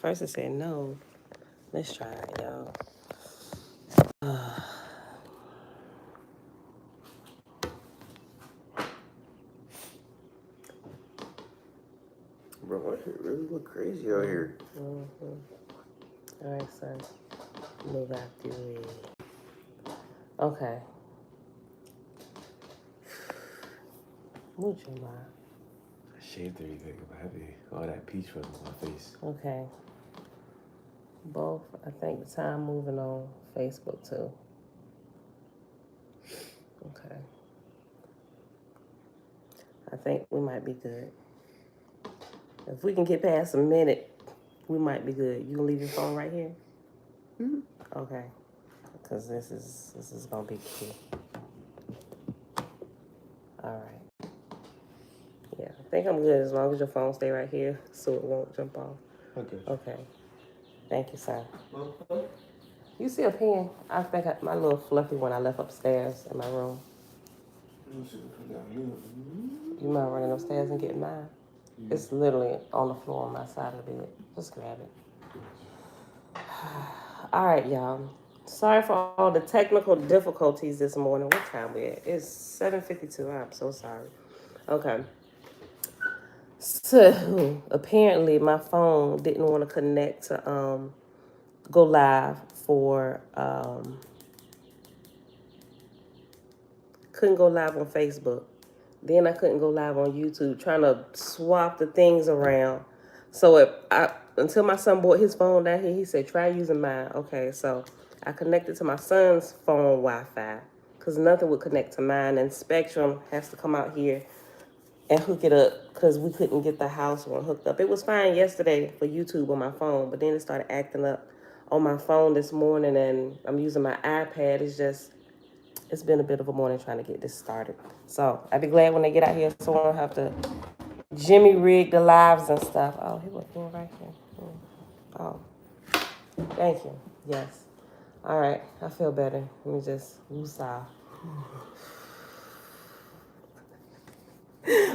First it said no. Let's try it, y'all. Bro, it really look crazy out here. Mm-hmm. All right, son. Move out the way. Okay. Move your mind. I shaved everything. I'm happy. All that peach fuzz on my face. Okay. Both. I think the time moving on Facebook too. Okay. I think we might be good. If we can get past a minute, we might be good. You gonna leave your phone right here? Mm-hmm. Okay. Because this is gonna be key. All right. Yeah, I think I'm good as long as your phone stay right here so it won't jump off. Okay. Okay. Thank you, sir. You see a pen? I think my little fluffy one I left upstairs in my room. You mind running upstairs and getting mine? Yeah. It's literally on the floor on my side of the bed. Just grab it. All right, y'all. Sorry for all the technical difficulties this morning. What time we at? It's 7:52. I'm so sorry. Okay. So apparently my phone didn't want to connect to go live for couldn't go live on Facebook. Then I couldn't go live on YouTube, trying to swap the things around. So until my son bought his phone down here, he said, try using mine. Okay, so I connected to my son's phone Wi-Fi because nothing would connect to mine. And Spectrum has to come out here and hook it up because we couldn't get the house one hooked up. It was fine yesterday for YouTube on my phone, but then it started acting up on my phone this morning, and I'm using my iPad. It's been a bit of a morning trying to get this started. So I'd be glad when they get out here so I don't have to Jimmy rig the lives and stuff. Oh, he was doing right here. Oh, thank you. Yes. All right, I feel better. Let me just woosah.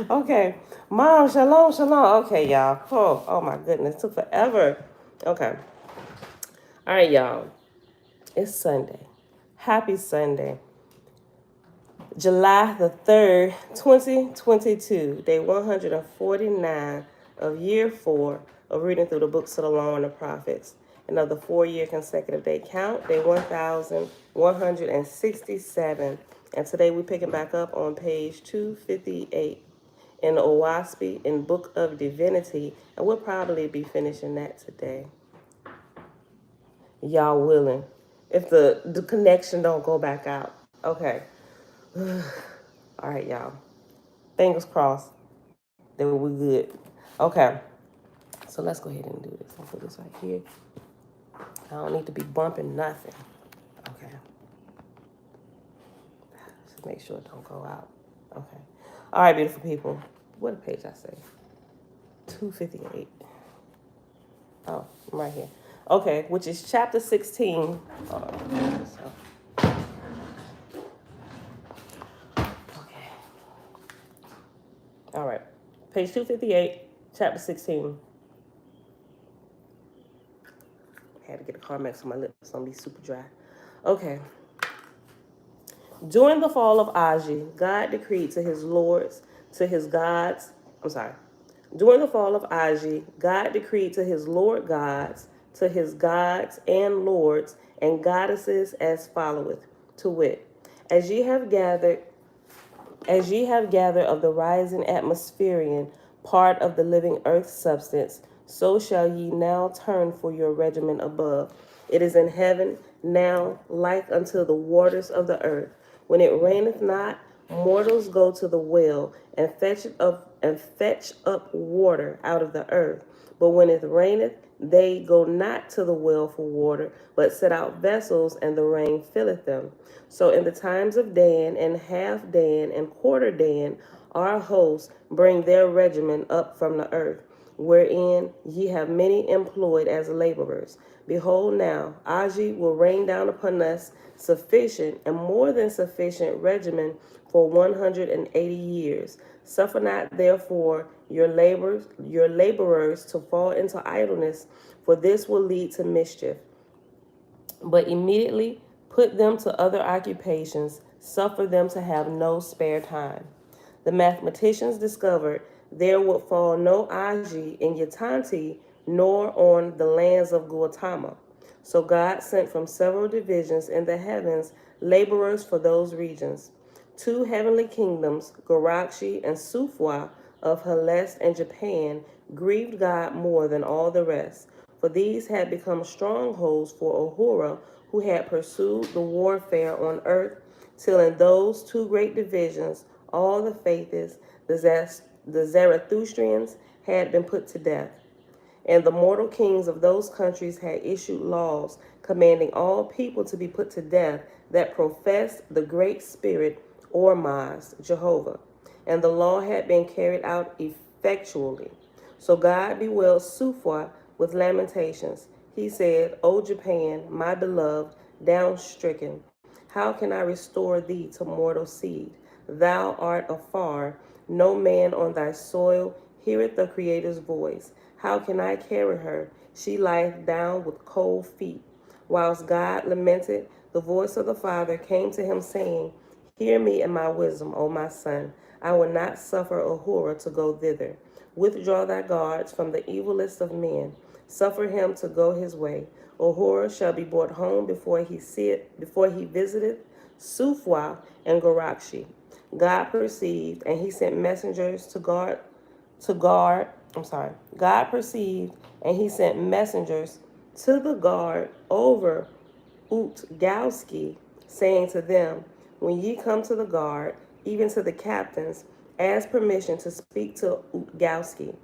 Okay, Mom, shalom, shalom. Okay, y'all. Oh my goodness, it took forever. Okay. All right, y'all. It's Sunday. Happy Sunday. July the 3rd, 2022, day 149 of year 4 of reading through the books of the law and the prophets. And of the 4-year consecutive day count, day 1167. And today we're picking back up on page 258 in the Oahspe in Book of Divinity. And we'll probably be finishing that today. Y'all willing. If the connection don't go back out. Okay. All right, y'all. Fingers crossed that we're good. Okay. So let's go ahead and do this. I'll put this right here. I don't need to be bumping nothing. Okay. Just make sure it don't go out. Okay. All right, beautiful people. What page I say? 258. Oh, I'm right here. Okay, which is chapter 16. Okay. All right. Page 258, chapter 16. I had to get a Carmex on my lips. I'm gonna be super dry. Okay. During the fall of Oahspe, God decreed to his lords, to his gods. During the fall of Oahspe, God decreed to his Lord gods, to his gods and lords and goddesses as followeth, to wit, as ye have gathered of the rising atmospherian part of the living earth's substance, so shall ye now turn for your regiment above. It is in heaven now like unto the waters of the earth. When it raineth not, mortals go to the well and fetch up water out of the earth. But when it raineth, they go not to the well for water, but set out vessels, and the rain filleth them. So in the times of Dan and half Dan and quarter Dan, our hosts bring their regiment up from the earth, wherein ye have many employed as laborers. Behold now, Oahspe will rain down upon us sufficient and more than sufficient regimen for 180 years. Suffer not therefore your laborers to fall into idleness, for this will lead to mischief. But immediately put them to other occupations, suffer them to have no spare time. The mathematicians discovered there would fall no Aji in Yatanti, nor on the lands of Gautama. So God sent from several divisions in the heavens laborers for those regions. Two heavenly kingdoms, Garakshi and Sufwa of Hellas and Japan, grieved God more than all the rest, for these had become strongholds for Ahura, who had pursued the warfare on earth, till in those two great divisions all the faithists, the Zarathustrians, had been put to death. And the mortal kings of those countries had issued laws commanding all people to be put to death that professed the great spirit Ormazd, Jehovah. And the law had been carried out effectually. So God bewailed Sufwa with lamentations. He said, O Japan, my beloved, down stricken, how can I restore thee to mortal seed? Thou art afar, no man on thy soil heareth the Creator's voice. How can I carry her? She lieth down with cold feet. Whilst God lamented, the voice of the Father came to him, saying, Hear me in my wisdom, O my son. I will not suffer Ahura to go thither. Withdraw thy guards from the evilest of men. Suffer him to go his way. Ahura shall be brought home before he visiteth Sufwa and Garakshi. God perceived, and he sent messengers God perceived, and he sent messengers to the guard over Utgalski, saying to them, When ye come to the guard, even to the captains, ask permission to speak to Utgalski,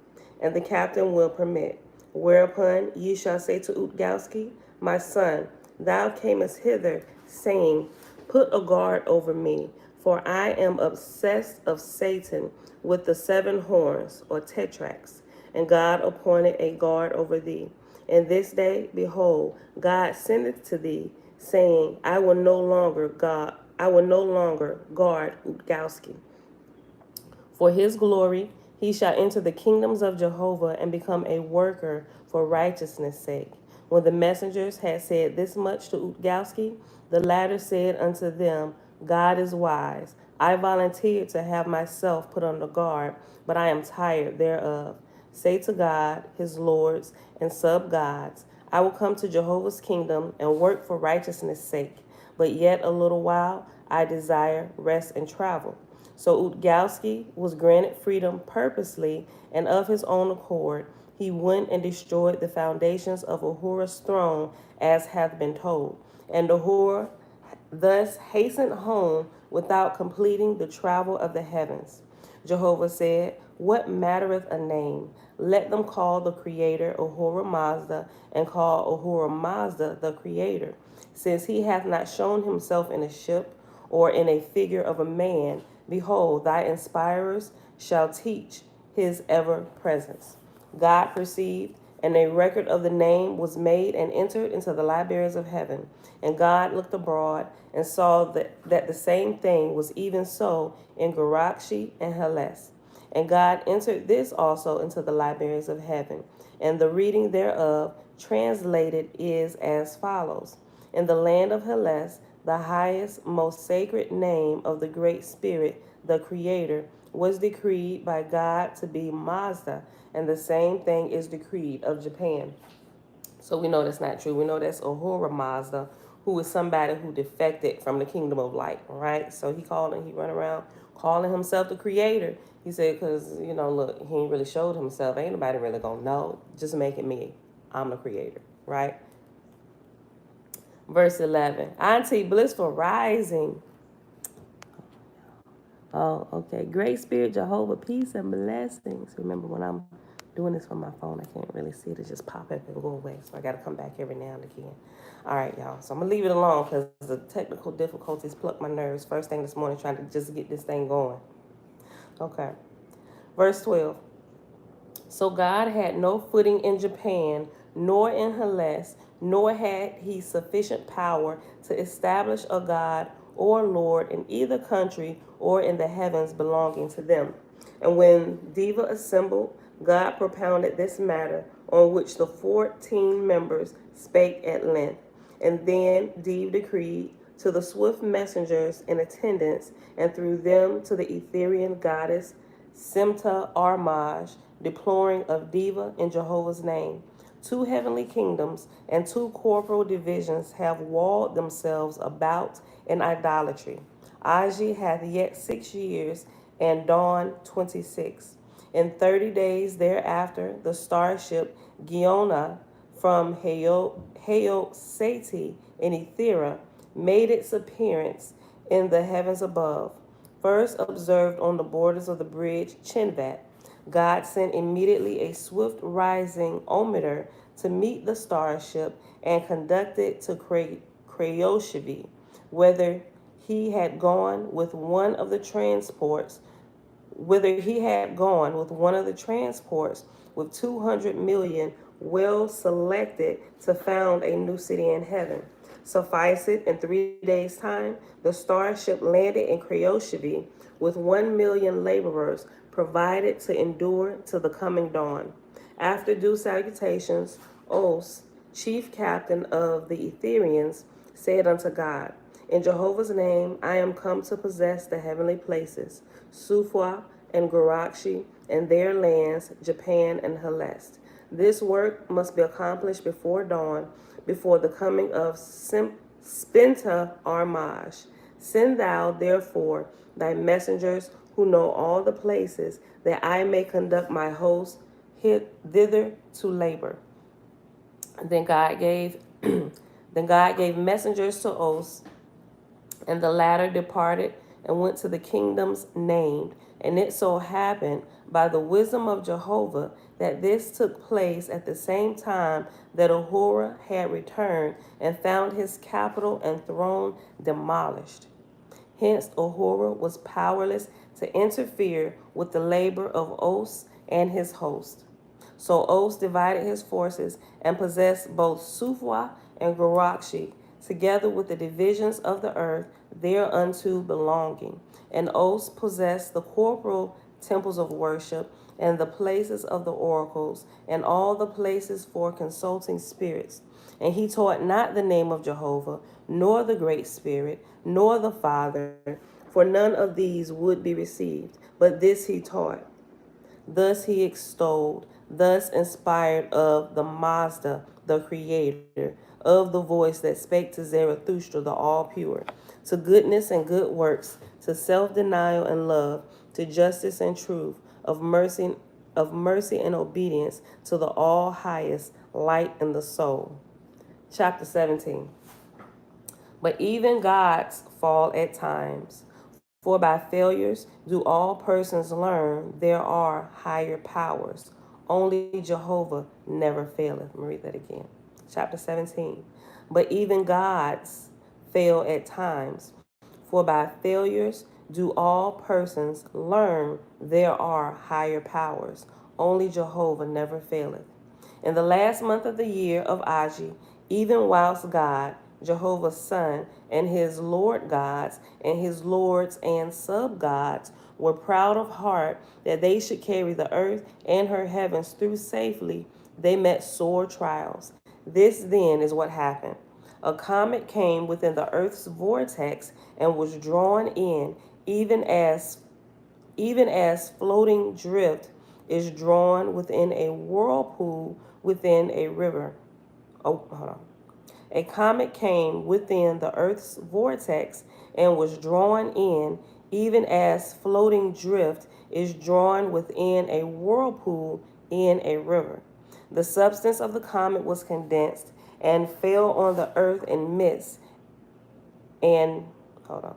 and the captain will permit. Whereupon ye shall say to Utgalski, My son, thou camest hither, saying, Put a guard over me, for I am obsessed of Satan with the 7 horns, or tetrachs, and God appointed a guard over thee. And this day, behold, God sendeth to thee, saying, I will no longer guard Utgalski. For his glory he shall enter the kingdoms of Jehovah and become a worker for righteousness' sake. When the messengers had said this much to Utgalski, the latter said unto them, God is wise. I volunteered to have myself put on the guard, but I am tired thereof. Say to God, his lords and sub-gods, I will come to Jehovah's kingdom and work for righteousness' sake. But yet a little while I desire rest and travel. So Utgalski was granted freedom purposely, and of his own accord he went and destroyed the foundations of Ahura's throne, as hath been told. And Ahura thus hastened home without completing the travel of the heavens. Jehovah said, What mattereth a name? Let them call the Creator Ahura Mazda, and call Ahura Mazda the Creator, since he hath not shown himself in a ship or in a figure of a man. Behold, thy inspirers shall teach his ever presence. God perceived, and a record of the name was made and entered into the libraries of heaven. And God looked abroad and saw that the same thing was even so in Garakshi and Hellas. And God entered this also into the libraries of heaven. And the reading thereof translated is as follows. In the land of Hellas, the highest, most sacred name of the Great Spirit, the Creator, was decreed by God to be Mazda, and the same thing is decreed of Japan. So we know that's not true. We know that's Ahura Mazda, who is somebody who defected from the kingdom of light, right? So he run around calling himself the Creator. He said, because, look, he ain't really showed himself. Ain't nobody really gonna know. Just make it me. I'm the Creator, right? Verse 11, Auntie, blissful rising. Oh, okay. Great Spirit, Jehovah, peace and blessings. Remember, when I'm doing this from my phone, I can't really see it. It just pop up and go away. So I got to come back every now and again. All right, y'all. So I'm going to leave it alone because the technical difficulties pluck my nerves. First thing this morning, trying to just get this thing going. Okay. Verse 12. So God had no footing in Japan, nor in Hellas, nor had he sufficient power to establish a God or Lord in either country or in the heavens belonging to them. And when Deva assembled, God propounded this matter on which the 14 members spake at length. And then Deve decreed to the swift messengers in attendance, and through them to the Etherian goddess Simta Armaj, deploring of Diva in Jehovah's name. Two heavenly kingdoms and two corporal divisions have walled themselves about in idolatry. Aji hath yet 6 years, and Dawn 26. In 30 days thereafter, the starship Giona from Haosati in Ethera made its appearance in the heavens above, first observed on the borders of the bridge Chinvat. God sent immediately a swift rising ometer to meet the starship and conduct it to Krayoshivi, whither he had gone with one of the transports with 200 million well selected to found a new city in heaven. Suffice it, in 3 days' time, the starship landed in Krayoshivi with 1 million laborers provided to endure to the coming dawn. After due salutations, Os, chief captain of the Etherians, said unto God, in Jehovah's name, I am come to possess the heavenly places, Sufwa and Gurakshi, and their lands, Japan and Helest. This work must be accomplished before dawn, before the coming of Spinta Armaj. Send thou, therefore, thy messengers who know all the places, that I may conduct my host thither to labor. Then God gave messengers to Os, and the latter departed and went to the kingdoms named. And it so happened by the wisdom of Jehovah that this took place at the same time that Ahura had returned and found his capital and throne demolished. Hence, Ahura was powerless to interfere with the labor of Os and his host. So Os divided his forces and possessed both Sufwa and Gurakshi, together with the divisions of the earth thereunto belonging. And Os possessed the corporal temples of worship, and the places of the oracles, and all the places for consulting spirits. And he taught not the name of Jehovah, nor the Great Spirit, nor the Father, for none of these would be received. But this he taught. Thus he extolled, thus inspired of the Mazda, the Creator, of the voice that spake to Zarathustra, the all-pure, to goodness and good works, to self-denial and love, to justice and truth, of mercy and obedience, to the all-highest light in the soul. Chapter 17. But even gods fall at times, for by failures do all persons learn there are higher powers. Only Jehovah never faileth. Let me read that again. Chapter 17. But even gods fail at times, for by failures do all persons learn there are higher powers. Only Jehovah never faileth. In the last month of the year of Aji, even whilst God, Jehovah's Son, and his Lord gods, and his lords and sub-gods were proud of heart that they should carry the earth and her heavens through safely, they met sore trials. This then is what happened. A comet came within the earth's vortex and was drawn in, even as floating drift is drawn within a whirlpool within a river. Oh, hold on. A comet came within the earth's vortex and was drawn in, even as floating drift is drawn within a whirlpool in a river. The substance of the comet was condensed and fell on the earth in mist. And, hold on.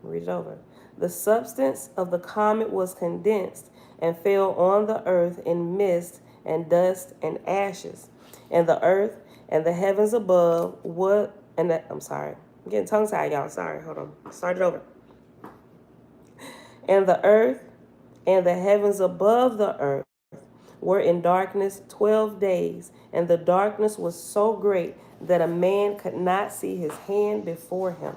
Read it over. The substance of the comet was condensed and fell on the earth in mist and dust and ashes. And the earth and the heavens above I'm sorry. I'm getting tongue tied, y'all. Sorry. Hold on. Start it over. And the earth and the heavens above the earth were in darkness 12 days, and the darkness was so great that a man could not see his hand before him.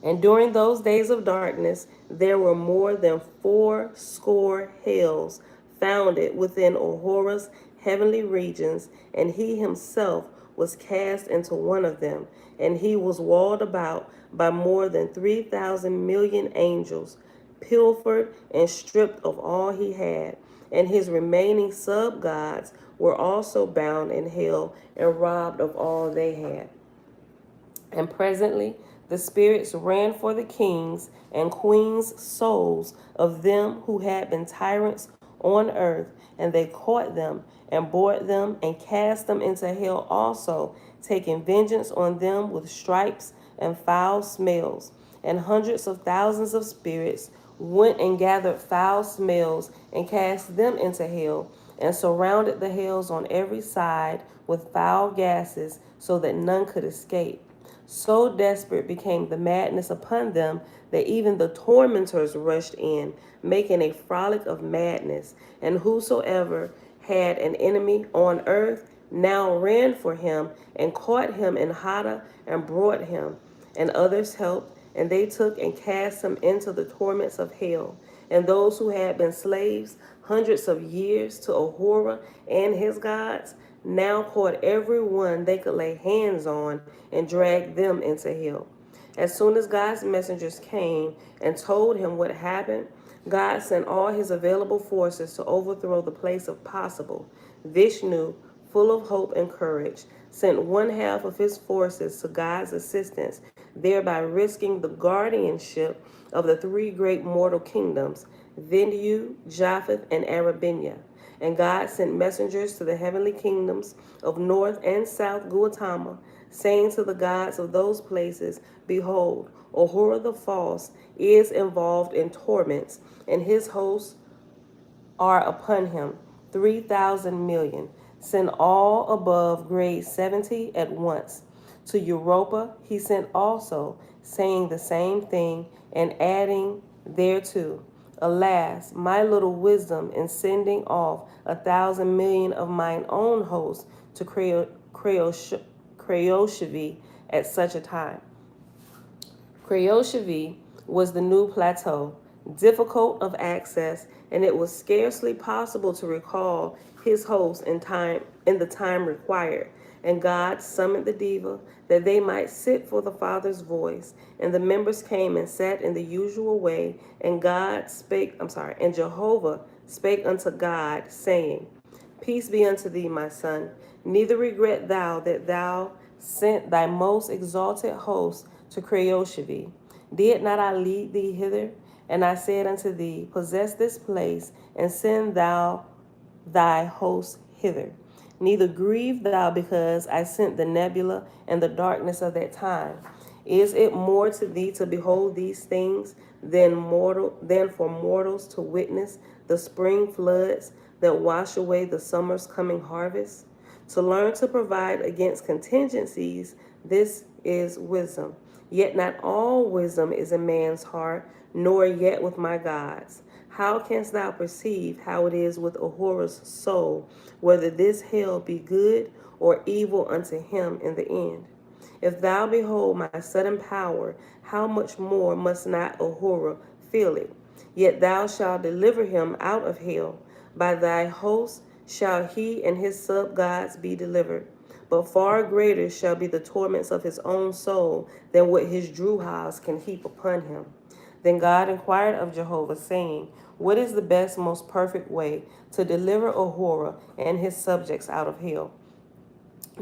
And during those days of darkness, there were more than 80 hells founded within Ahura's heavenly regions, and he himself was cast into one of them, and he was walled about by more than 3,000 million angels, pilfered and stripped of all he had, and his remaining sub-gods were also bound in hell and robbed of all they had. And presently the spirits ran for the kings and queens' souls of them who had been tyrants on earth, and they caught them and brought them and cast them into hell also, taking vengeance on them with stripes and foul smells. And hundreds of thousands of spirits went and gathered foul smells and cast them into hell, and surrounded the hells on every side with foul gases, so that none could escape. So desperate became the madness upon them that even the tormentors rushed in, making a frolic of madness. And whosoever had an enemy on earth now ran for him and caught him in Hada and brought him. And others helped, and they took and cast him into the torments of hell. And those who had been slaves hundreds of years to Ahura and his gods now caught every one they could lay hands on and dragged them into hell. As soon as God's messengers came and told him what happened, God sent all his available forces to overthrow the place if possible. Vishnu, full of hope and courage, sent one half of his forces to God's assistance, thereby risking the guardianship of the three great mortal kingdoms, Vindhu, Japheth, and Arabinia. And God sent messengers to the heavenly kingdoms of north and south Gautama, saying to the gods of those places, behold, Ahura the false is involved in torments, and his hosts are upon him, 3,000 million. Send all above grade 70 at once. To Europa he sent also, saying the same thing, and adding thereto, alas, my little wisdom in sending off 1,000 million of mine own host to Creoshavi at such a time. Creoshavi was the new plateau, difficult of access, and it was scarcely possible to recall his host in the time required. And God summoned the diva that they might sit for the Father's voice. And the members came and sat in the usual way, and and Jehovah spake unto God, saying, Peace be unto thee, my son. Neither regret thou that thou sent thy most exalted host to Creoshavi. Did not I lead thee hither? And I said unto thee, Possess this place, and send thou thy host hither. Neither grieve thou because I sent the nebula and the darkness of that time. Is it more to thee to behold these things than for mortals to witness the spring floods that wash away the summer's coming harvest? To learn to provide against contingencies, this is wisdom. Yet not all wisdom is in man's heart, nor yet with my gods. How canst thou perceive how it is with Ahura's soul, whether this hell be good or evil unto him in the end? If thou behold my sudden power, how much more must not Ahura feel it? Yet thou shalt deliver him out of hell. By thy host shall he and his sub-gods be delivered. But far greater shall be the torments of his own soul than what his Druhas can heap upon him. Then God inquired of Jehovah, saying, What is the best, most perfect way to deliver Ahura and his subjects out of hell?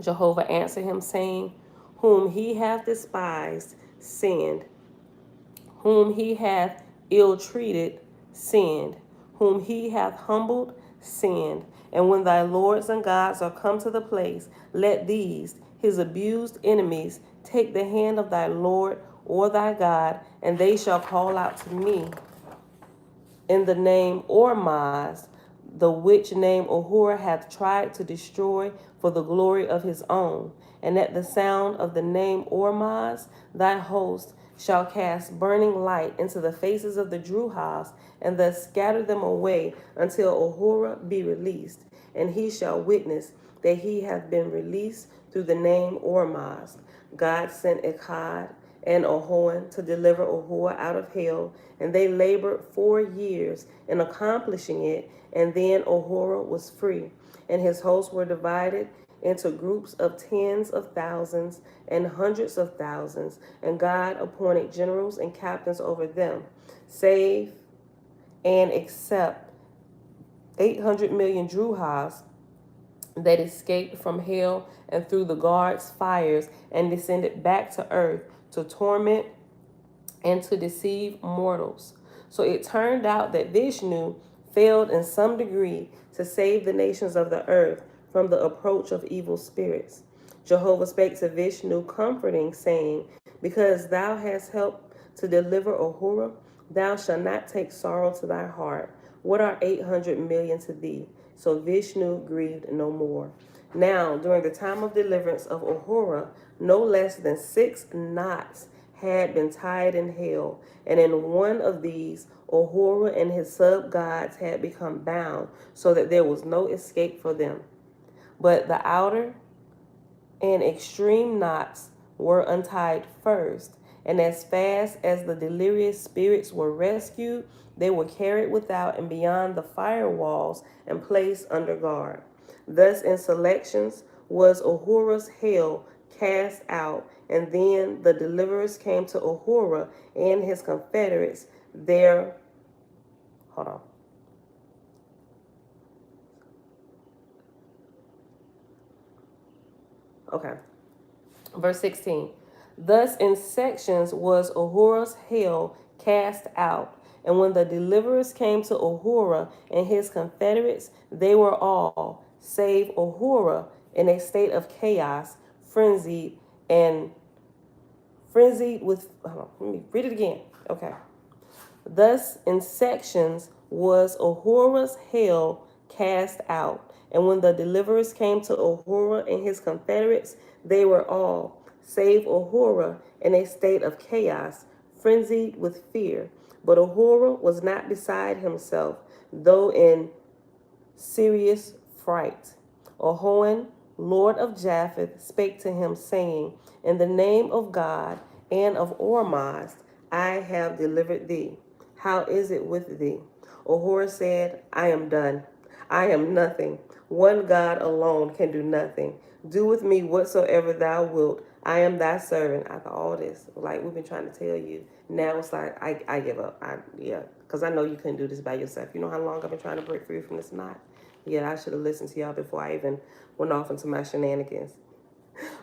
Jehovah answered him, saying, Whom he hath despised, send. Whom he hath ill-treated, send. Whom he hath humbled, send. And when thy lords and gods are come to the place, let these, his abused enemies, take the hand of thy Lord or thy God, and they shall call out to me in the name Ormazd, the which name Ahura hath tried to destroy for the glory of his own. And at the sound of the name Ormazd, thy host shall cast burning light into the faces of the Druhas, and thus scatter them away until Ahura be released. And he shall witness that he hath been released through the name Ormazd. God sent Echad and Ahoan to deliver Ahoa out of hell, and they labored 4 years in accomplishing it, and then Ahura was free, and his hosts were divided into groups of tens of thousands and hundreds of thousands, and God appointed generals and captains over them, save and except 800 million Druhas that escaped from hell and through the guards' fires and descended back to earth to torment and to deceive mortals. So it turned out that Vishnu failed in some degree to save the nations of the earth from the approach of evil spirits. Jehovah spake to Vishnu, comforting, saying, because thou hast helped to deliver Ahura, thou shalt not take sorrow to thy heart. What are 800 million to thee? So Vishnu grieved no more. Now, during the time of deliverance of Ahura, no less than 6 knots had been tied in hell, and in one of these, Ahura and his sub-gods had become bound, so that there was no escape for them. But the outer and extreme knots were untied first, and as fast as the delirious spirits were rescued, they were carried without and beyond the fire walls and placed under guard. Thus, in selections was Ahura's hell cast out, and then the deliverers came to Ahura and his confederates there. Hold on. Okay. Verse 16. Thus in sections was Ahura's hell cast out. And when the deliverers came to Ahura and his confederates, they were all, save Ahura, in a state of chaos, frenzied with, hold on, let me read it again. Okay. Thus in sections was Ahura's hell cast out. And when the deliverers came to Ahura and his confederates, they were all, save Ahura, in a state of chaos, frenzied with fear. But Ahura was not beside himself, though in serious fright. Ahoan, Lord of Japheth, spake to him, saying, in the name of God and of Ormazd, I have delivered thee. How is it with thee? Ahura said, I am done. I am nothing. One God alone can do nothing. Do with me whatsoever thou wilt. I am thy servant. After all this, like we've been trying to tell you, now it's like, I give up. Because I know you couldn't do this by yourself. You know how long I've been trying to break free from this knot? Yeah, I should have listened to y'all before I even went off into my shenanigans.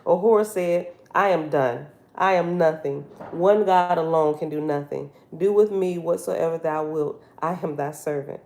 Ahura said, I am done. I am nothing. One God alone can do nothing. Do with me whatsoever thou wilt. I am thy servant.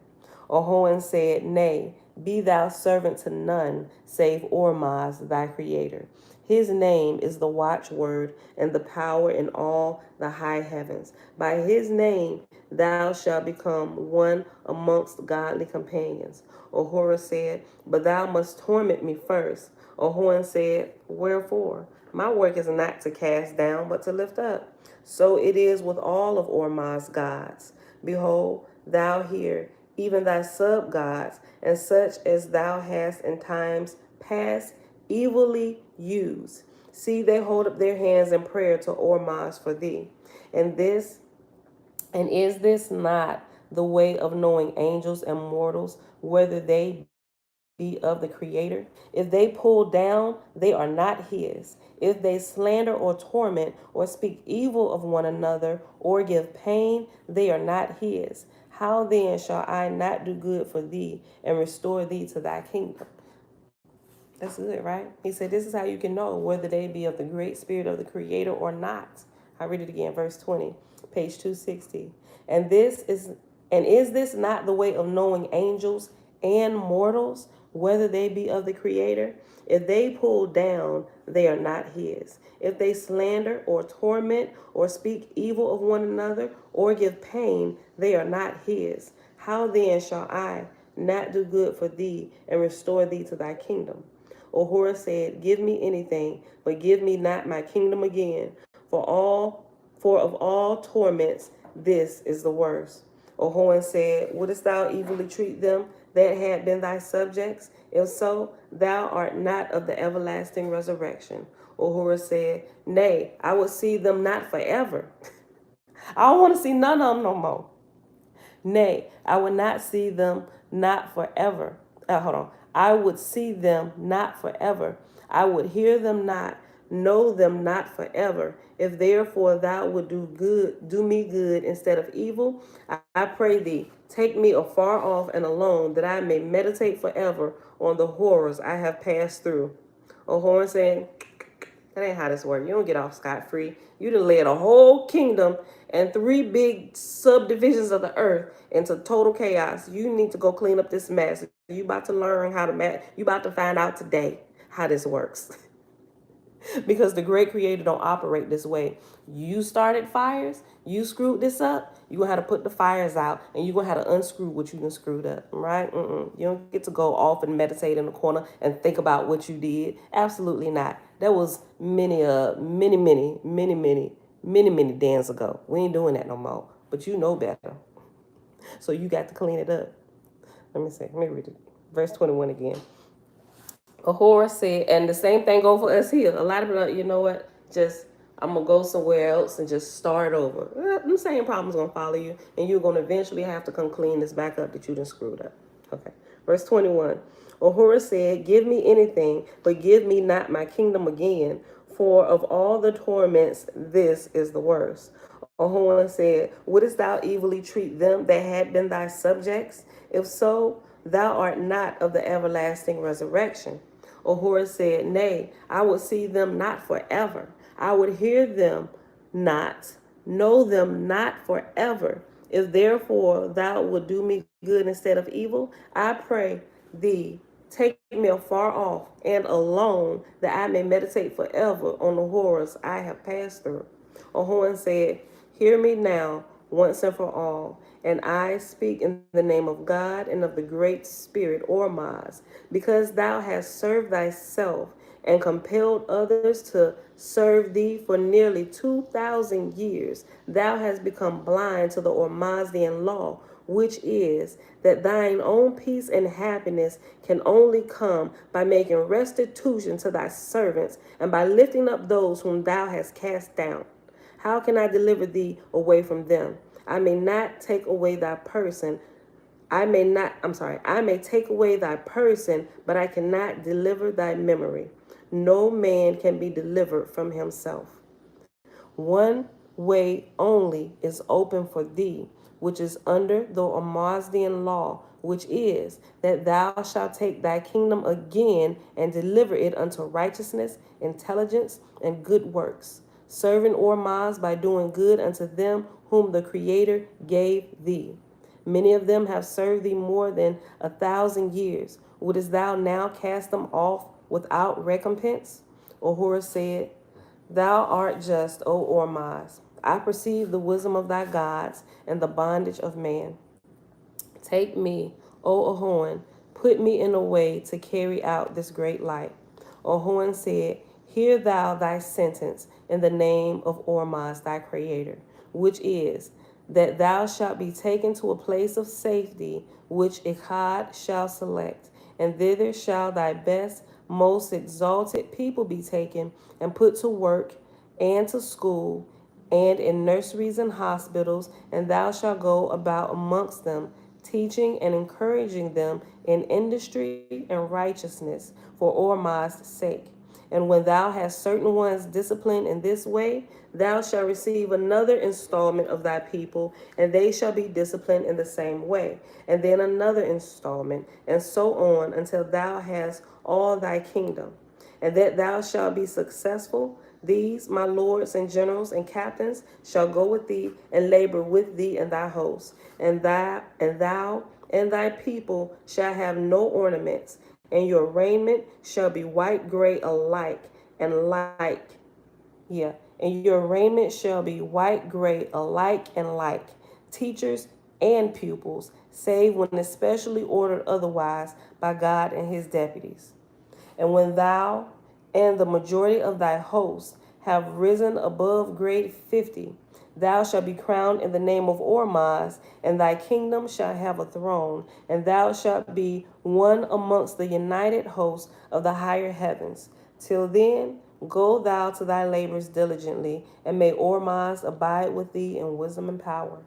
Ahoan said, nay, be thou servant to none, save Ormazd, thy creator. His name is the watchword and the power in all the high heavens. By his name thou shalt become one amongst godly companions. Ahura said, but thou must torment me first. Ahoan said, wherefore? My work is not to cast down, but to lift up. So it is with all of Ormazd's gods. Behold, thou here, even thy sub-gods, and such as thou hast in times past evilly used. See, they hold up their hands in prayer to Ormazd for thee. And is this not the way of knowing angels and mortals, whether they be of the Creator? If they pull down, they are not his. If they slander or torment or speak evil of one another or give pain, they are not his. How then shall I not do good for thee and restore thee to thy kingdom? That's good, right? He said, this is how you can know whether they be of the great spirit of the Creator or not. I read it again, verse 20, page 260. Is this not the way of knowing angels and mortals, whether they be of the Creator? If they pull down, they are not his. If they slander or torment or speak evil of one another or give pain, they are not his. How then shall I not do good for thee and restore thee to thy kingdom? Ahura said, give me anything, but give me not my kingdom again, for of all torments this is the worst. Ahoan said, wouldest thou evilly treat them that had been thy subjects? If so, thou art not of the everlasting resurrection. Uhura said, Nay, I would see them not forever. I don't want to see none of them no more. Nay, I would not see them not forever. Hold on. I would see them not forever. I would hear them not, know them not forever. If therefore thou would do me good instead of evil, I pray thee, take me afar off and alone, that I may meditate forever on the horrors I have passed through. Horn saying, that ain't how this works. You don't get off scot-free. You done led a whole kingdom and three big subdivisions of the earth into total chaos. You need to go clean up this mess. You about to learn how to you about to find out today how this works. Because the great creator don't operate this way. You started fires, you screwed this up, you gonna have to put the fires out, and you gonna have to unscrew what you done screwed up, right? You don't get to go off and meditate in the corner and think about what you did. Absolutely not. That was many days ago. We ain't doing that no more. But you know better. So you got to clean it up. Let me read it. Verse 21 again. Ahura said, and the same thing go for us here. A lot of people, you know what? Just I'm gonna go somewhere else and just start over. The same problem's gonna follow you, and you're gonna eventually have to come clean this back up that you done screwed up. Okay, verse 21. Ahura said, "Give me anything, but give me not my kingdom again. For of all the torments, this is the worst." Ahura said, "Wouldst thou evilly treat them that had been thy subjects? If so, thou art not of the everlasting resurrection." Ahura said, "Nay, I would see them not forever. I would hear them not, know them not forever. If therefore thou would do me good instead of evil, I pray thee, take me afar off and alone, that I may meditate forever on the horrors I have passed through." Ahura said, "Hear me now, once and for all, and I speak in the name of God and of the great spirit Ormaz, because thou hast served thyself and compelled others to serve thee for nearly 2,000 years. Thou hast become blind to the Ormazdian law, which is that thine own peace and happiness can only come by making restitution to thy servants and by lifting up those whom thou hast cast down. How can I deliver thee away from them? I may not take away thy person. I may take away thy person, but I cannot deliver thy memory. No man can be delivered from himself. One way only is open for thee, which is under the Amazdian law, which is that thou shalt take thy kingdom again and deliver it unto righteousness, intelligence, and good works, serving Ormaz by doing good unto them whom the Creator gave thee. Many of them have served thee more than 1,000 years. Wouldst thou now cast them off without recompense?" Ahura said, "Thou art just, O Ormaz. I perceive the wisdom of thy gods and the bondage of man. Take me, O Ahoan, put me in a way to carry out this great light." Ahoan said, "Hear thou thy sentence in the name of Ormaz, thy creator, which is that thou shalt be taken to a place of safety, which Echad shall select, and thither shall thy best, most exalted people be taken and put to work and to school and in nurseries and hospitals, and thou shalt go about amongst them, teaching and encouraging them in industry and righteousness for Ormaz's sake. And when thou hast certain ones disciplined in this way, thou shalt receive another installment of thy people, and they shall be disciplined in the same way, and then another installment, and so on until thou hast all thy kingdom. And that thou shalt be successful, these, my lords and generals and captains, shall go with thee and labor with thee and thy host. And thou and thy people shall have no ornaments, and your raiment shall be white gray alike and and your raiment shall be white gray alike and like, teachers and pupils, save when especially ordered otherwise by God and his deputies. And when thou and the majority of thy host have risen above grade 50, Thou shalt be crowned in the name of Ormaz, and thy kingdom shall have a throne, and thou shalt be one amongst the united hosts of the higher heavens. Till then, go thou to thy labors diligently, and may Ormaz abide with thee in wisdom and power.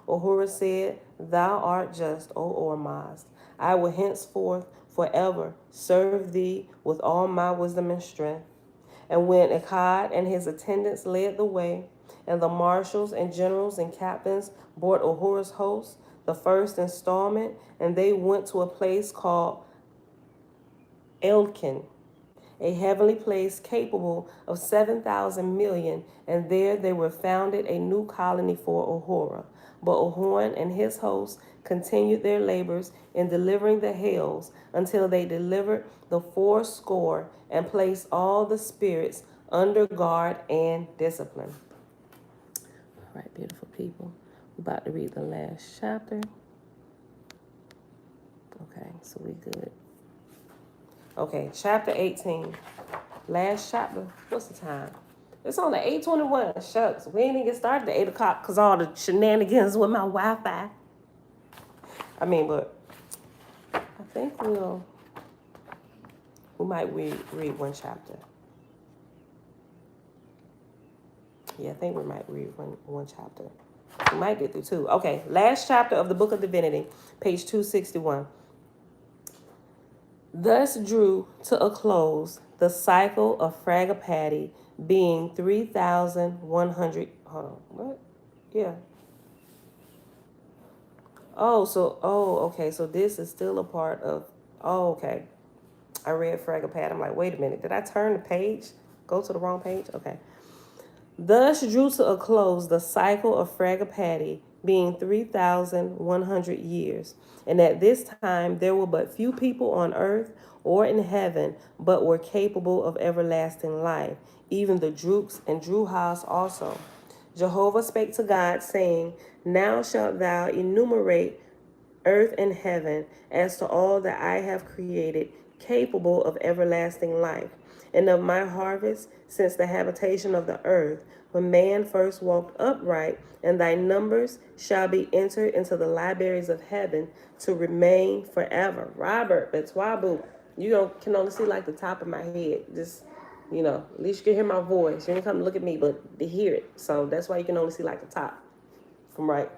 Ahura said, Thou art just, O Ormazd. I will henceforth forever serve thee with all my wisdom and strength. And when Echad and his attendants led the way, and the marshals and generals and captains brought Ahura's host, the first installment, and they went to a place called Elkin, a heavenly place capable of 7,000 million, and there they were founded a new colony for Ahura. But Ahura and his hosts continued their labors in delivering the hells until they delivered the 80 and placed all the spirits under guard and discipline. All right, beautiful people. We're about to read the last chapter. Okay, so we good. Okay, chapter 18. Last chapter. What's the time? It's on the 8:21. Shucks. We ain't even get started at 8 o'clock because all the shenanigans with my Wi-Fi. But I think we might read one chapter. Yeah, I think we might read one chapter. We might get through two. Okay, last chapter of the book of Divinity, page 261. Thus drew to a close the cycle of Fragapati, being 3,100. Hold on, what? Yeah. Okay, so this is still a part of. Oh, okay. I read Fragapati. I'm like, wait a minute. Did I turn the page? Go to the wrong page? Okay. Thus drew to a close the cycle of Fragapati, being 3,100 years. And at this time there were but few people on earth or in heaven, but were capable of everlasting life, even the Drooks and Druhas also. Jehovah spake to God, saying, Now shalt thou enumerate earth and heaven as to all that I have created, capable of everlasting life, and of my harvest since the habitation of the earth, when man first walked upright, and thy numbers shall be entered into the libraries of heaven to remain forever. Robert, Betwabu, you can only see like the top of my head. Just, at least you can hear my voice. You didn't come to look at me, but to hear it. So that's why you can only see like the top from right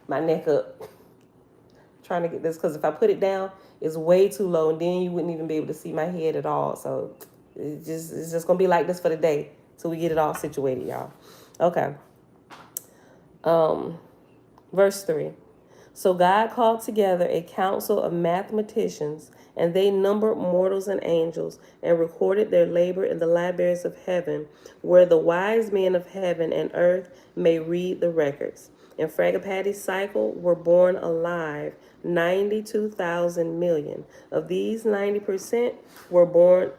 my neck up. Trying to get this, because if I put it down, it's way too low, and then you wouldn't even be able to see my head at all. So it's just gonna be like this for the day till we get it all situated, y'all. Okay. Verse 3. So God called together a council of mathematicians, and they numbered mortals and angels, and recorded their labor in the libraries of heaven, where the wise men of heaven and earth may read the records. In Fragapati's cycle were born alive 92,000 million. Of these 90% were born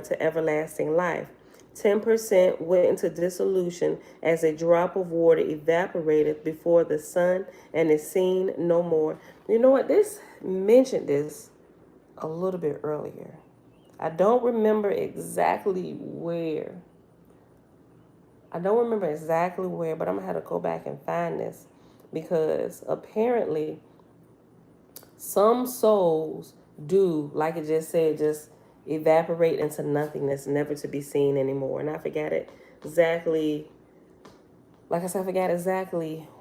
to everlasting life. 10% went into dissolution as a drop of water evaporated before the sun and is seen no more. You know what? This mentioned this a little bit earlier. I don't remember exactly where. But I'm going to have to go back and find this, because apparently some souls do, like it just said, just evaporate into nothingness, never to be seen anymore. And I forgot exactly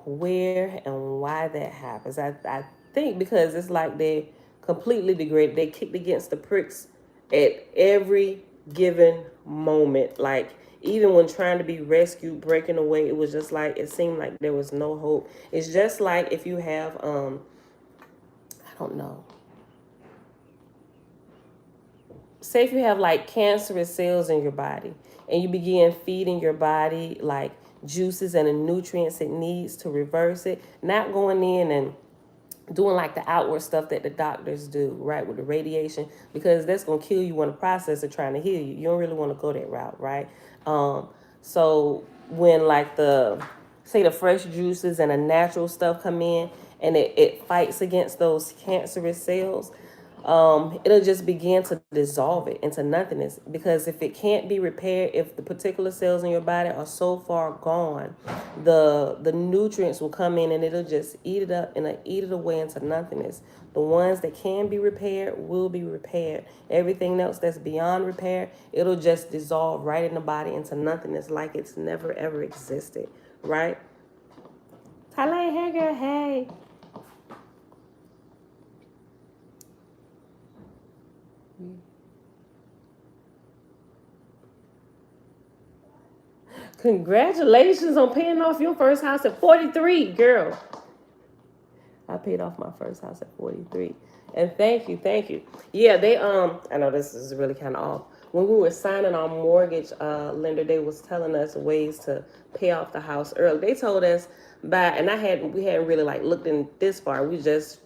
where and why that happens. I think because it's like they completely degrade. They kicked against the pricks at every given moment. Like, even when trying to be rescued, breaking away, it was just like, it seemed like there was no hope. It's just like if you have, I don't know. Say if you have like cancerous cells in your body, and you begin feeding your body like juices and the nutrients it needs to reverse it, not going in and doing like the outward stuff that the doctors do, right, with the radiation, because that's going to kill you in the process of trying to heal you. You don't really want to go that route, right? So when like the fresh juices and the natural stuff come in, and it fights against those cancerous cells, it'll just begin to dissolve it into nothingness. Because if it can't be repaired, if the particular cells in your body are so far gone, the nutrients will come in and it'll just eat it up and eat it away into nothingness. The ones that can be repaired will be repaired. Everything else that's beyond repair, it'll just dissolve right in the body into nothingness, like it's never ever existed, right? Hello, hey girl, hey. Congratulations on paying off your first house at 43, girl. I paid off my first house at 43. And thank you, thank you. Yeah, they I know this is really kind of off. When we were signing our mortgage, lender, they was telling us ways to pay off the house early. They told us and we hadn't really like looked in this far. We just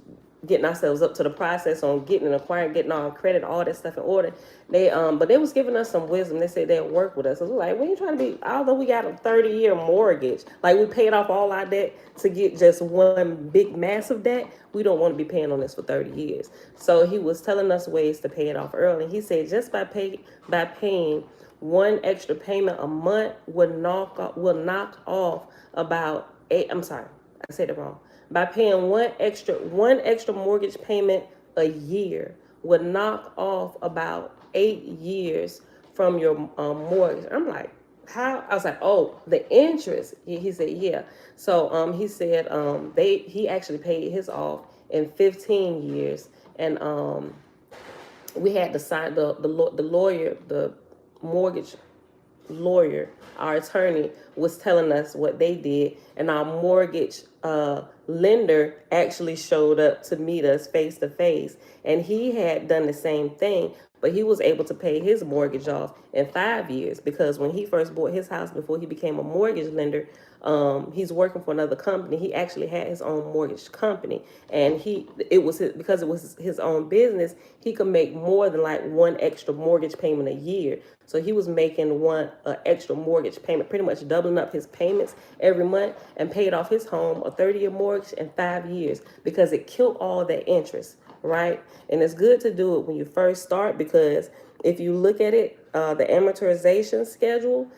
getting ourselves up to the process on getting and acquiring, getting our credit, all that stuff in order. But they was giving us some wisdom. They said they'd work with us. So we're like, we ain't trying to be, although we got a 30-year mortgage, like we paid off all our debt to get just one big massive debt. We don't want to be paying on this for 30 years. So he was telling us ways to pay it off early. He said just by paying one extra payment a month will knock off about eight. I'm sorry, I said it wrong. By paying one extra mortgage payment a year would knock off about 8 years from your mortgage. I'm like, how? I was like, oh, the interest. He said, yeah. So he said he actually paid his off in 15 years, and we had to sign the lawyer, the mortgage lawyer, our attorney, was telling us what they did, and our mortgage lender actually showed up to meet us face to face, and he had done the same thing, but he was able to pay his mortgage off in 5 years, because when he first bought his house, before he became a mortgage lender, he's working for another company. He actually had his own mortgage company, and because it was his own business, he could make more than like one extra mortgage payment a year. So he was making one extra mortgage payment, pretty much doubling up his payments every month, and paid off his home, a 30-year mortgage, in 5 years, because it killed all that interest, right? And it's good to do it when you first start, because if you look at it, the amortization schedule,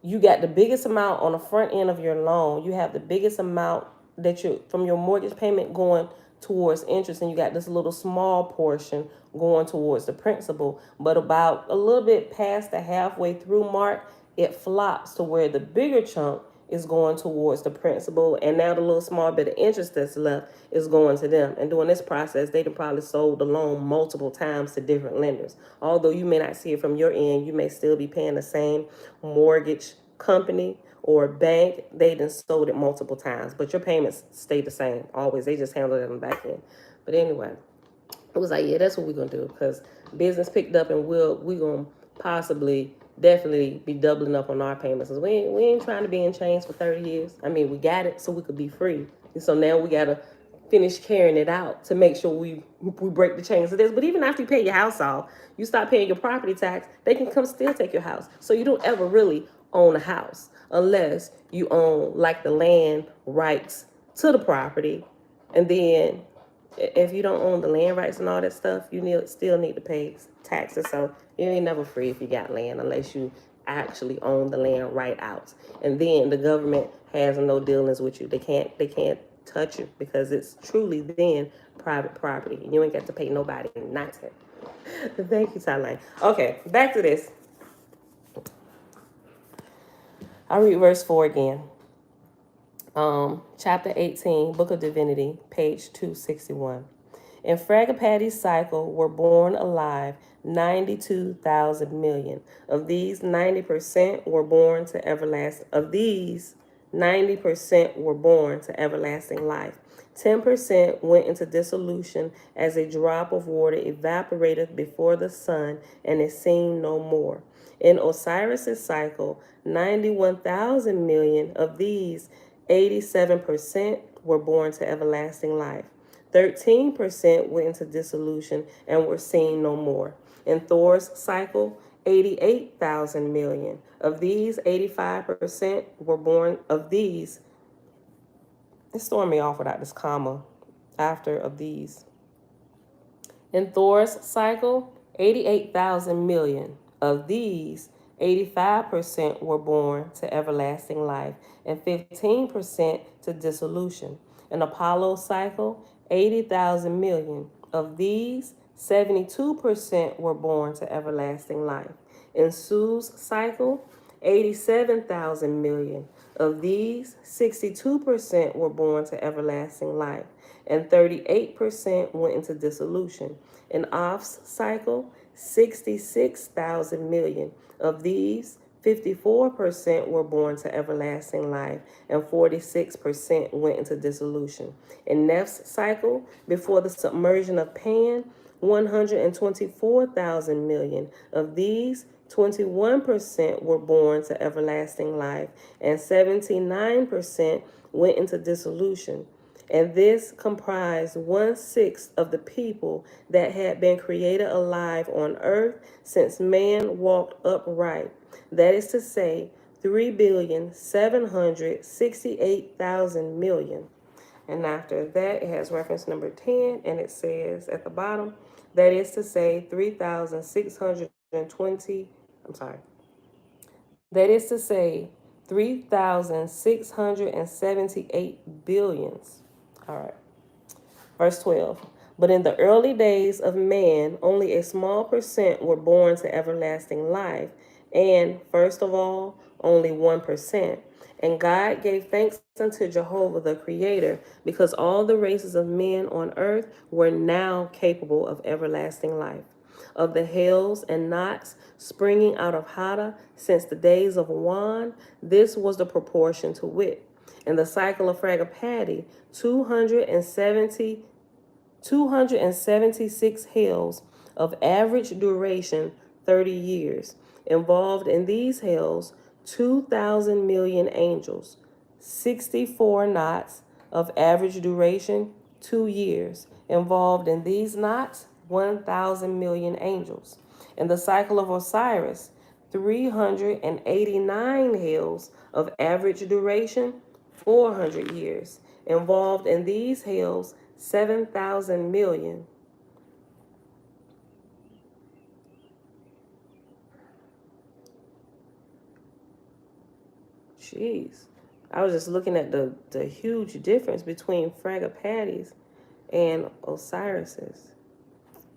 you got the biggest amount on the front end of your loan. You have the biggest amount that you from your mortgage payment going towards interest, and you got this little small portion going towards the principal. But about a little bit past the halfway through mark, it flops to where the bigger chunk is going towards the principal, and now the little small bit of interest that's left is going to them. And during this process, they probably sold the loan multiple times to different lenders. Although you may not see it from your end, you may still be paying the same mortgage company or bank. They done sold it multiple times, but your payments stay the same always. They just handle it on the back end. But anyway, it was like, yeah, that's what we're gonna do, because business picked up, and we're gonna possibly definitely be doubling up on our payments. We ain't trying to be in chains for 30 years. I mean, we got it so we could be free. And so now we gotta finish carrying it out to make sure we break the chains of this. But even after you pay your house off, you stop paying your property tax, they can come still take your house. So you don't ever really own a house unless you own like the land rights to the property. And then if you don't own the land rights and all that stuff, you still need to pay taxes. So you ain't never free if you got land, unless you actually own the land right out. And then the government has no dealings with you. They can't touch you, because it's truly then private property. You ain't got to pay nobody nothing. Thank you, Thailand. Okay, back to this. I'll read verse 4 again. Chapter 18, Book of Divinity, page 261. In Fragapati's cycle were born alive 92,000 million. Of these, 90% were born to everlasting. Of these, 90% were born to everlasting life. 10% went into dissolution as a drop of water evaporated before the sun and is seen no more. In Osiris's cycle, 91,000 million. Of these, 87% were born to everlasting life. 13% went into dissolution and were seen no more. In Thor's cycle, 88,000 million. Of these, 85% were born. Of these, it's throwing me off without this comma after of these. In Thor's cycle, 88,000 million. Of these, 85% were born to everlasting life and 15% to dissolution. In Apollo's cycle, 80,000 million. Of these, 72% were born to everlasting life. In Sue's cycle, 87,000 million. Of these, 62% were born to everlasting life, and 38% went into dissolution. In Off's cycle, 66,000 million. Of these, 54% were born to everlasting life, and 46% went into dissolution. In Neph's cycle, before the submersion of Pan, 124,000 million. Of these, 21% were born to everlasting life, and 79% went into dissolution. And this comprised 1/6 of the people that had been created alive on earth since man walked upright. That is to say, 3,768,000 million. And after that, it has reference number 10, and it says at the bottom, that is to say, 3,620, I'm sorry, that is to say, 3,678 billions. All right. Verse 12. But in the early days of man, only a small percent were born to everlasting life, and first of all, only 1%. And God gave thanks unto Jehovah the Creator, because all the races of men on earth were now capable of everlasting life. Of the hills and knots springing out of Hada since the days of Wan, this was the proportion to wit. In the cycle of Fragapati, 276 hills of average duration 30 years. Involved in these hills, 2,000 million angels, 64 knots of average duration 2 years. Involved in these knots, 1,000 million angels. In the cycle of Osiris, 389 hills of average duration 400 years. Involved in these hills, 7,000 million. Jeez. I was just looking at the huge difference between Fragapatis and Osiris's.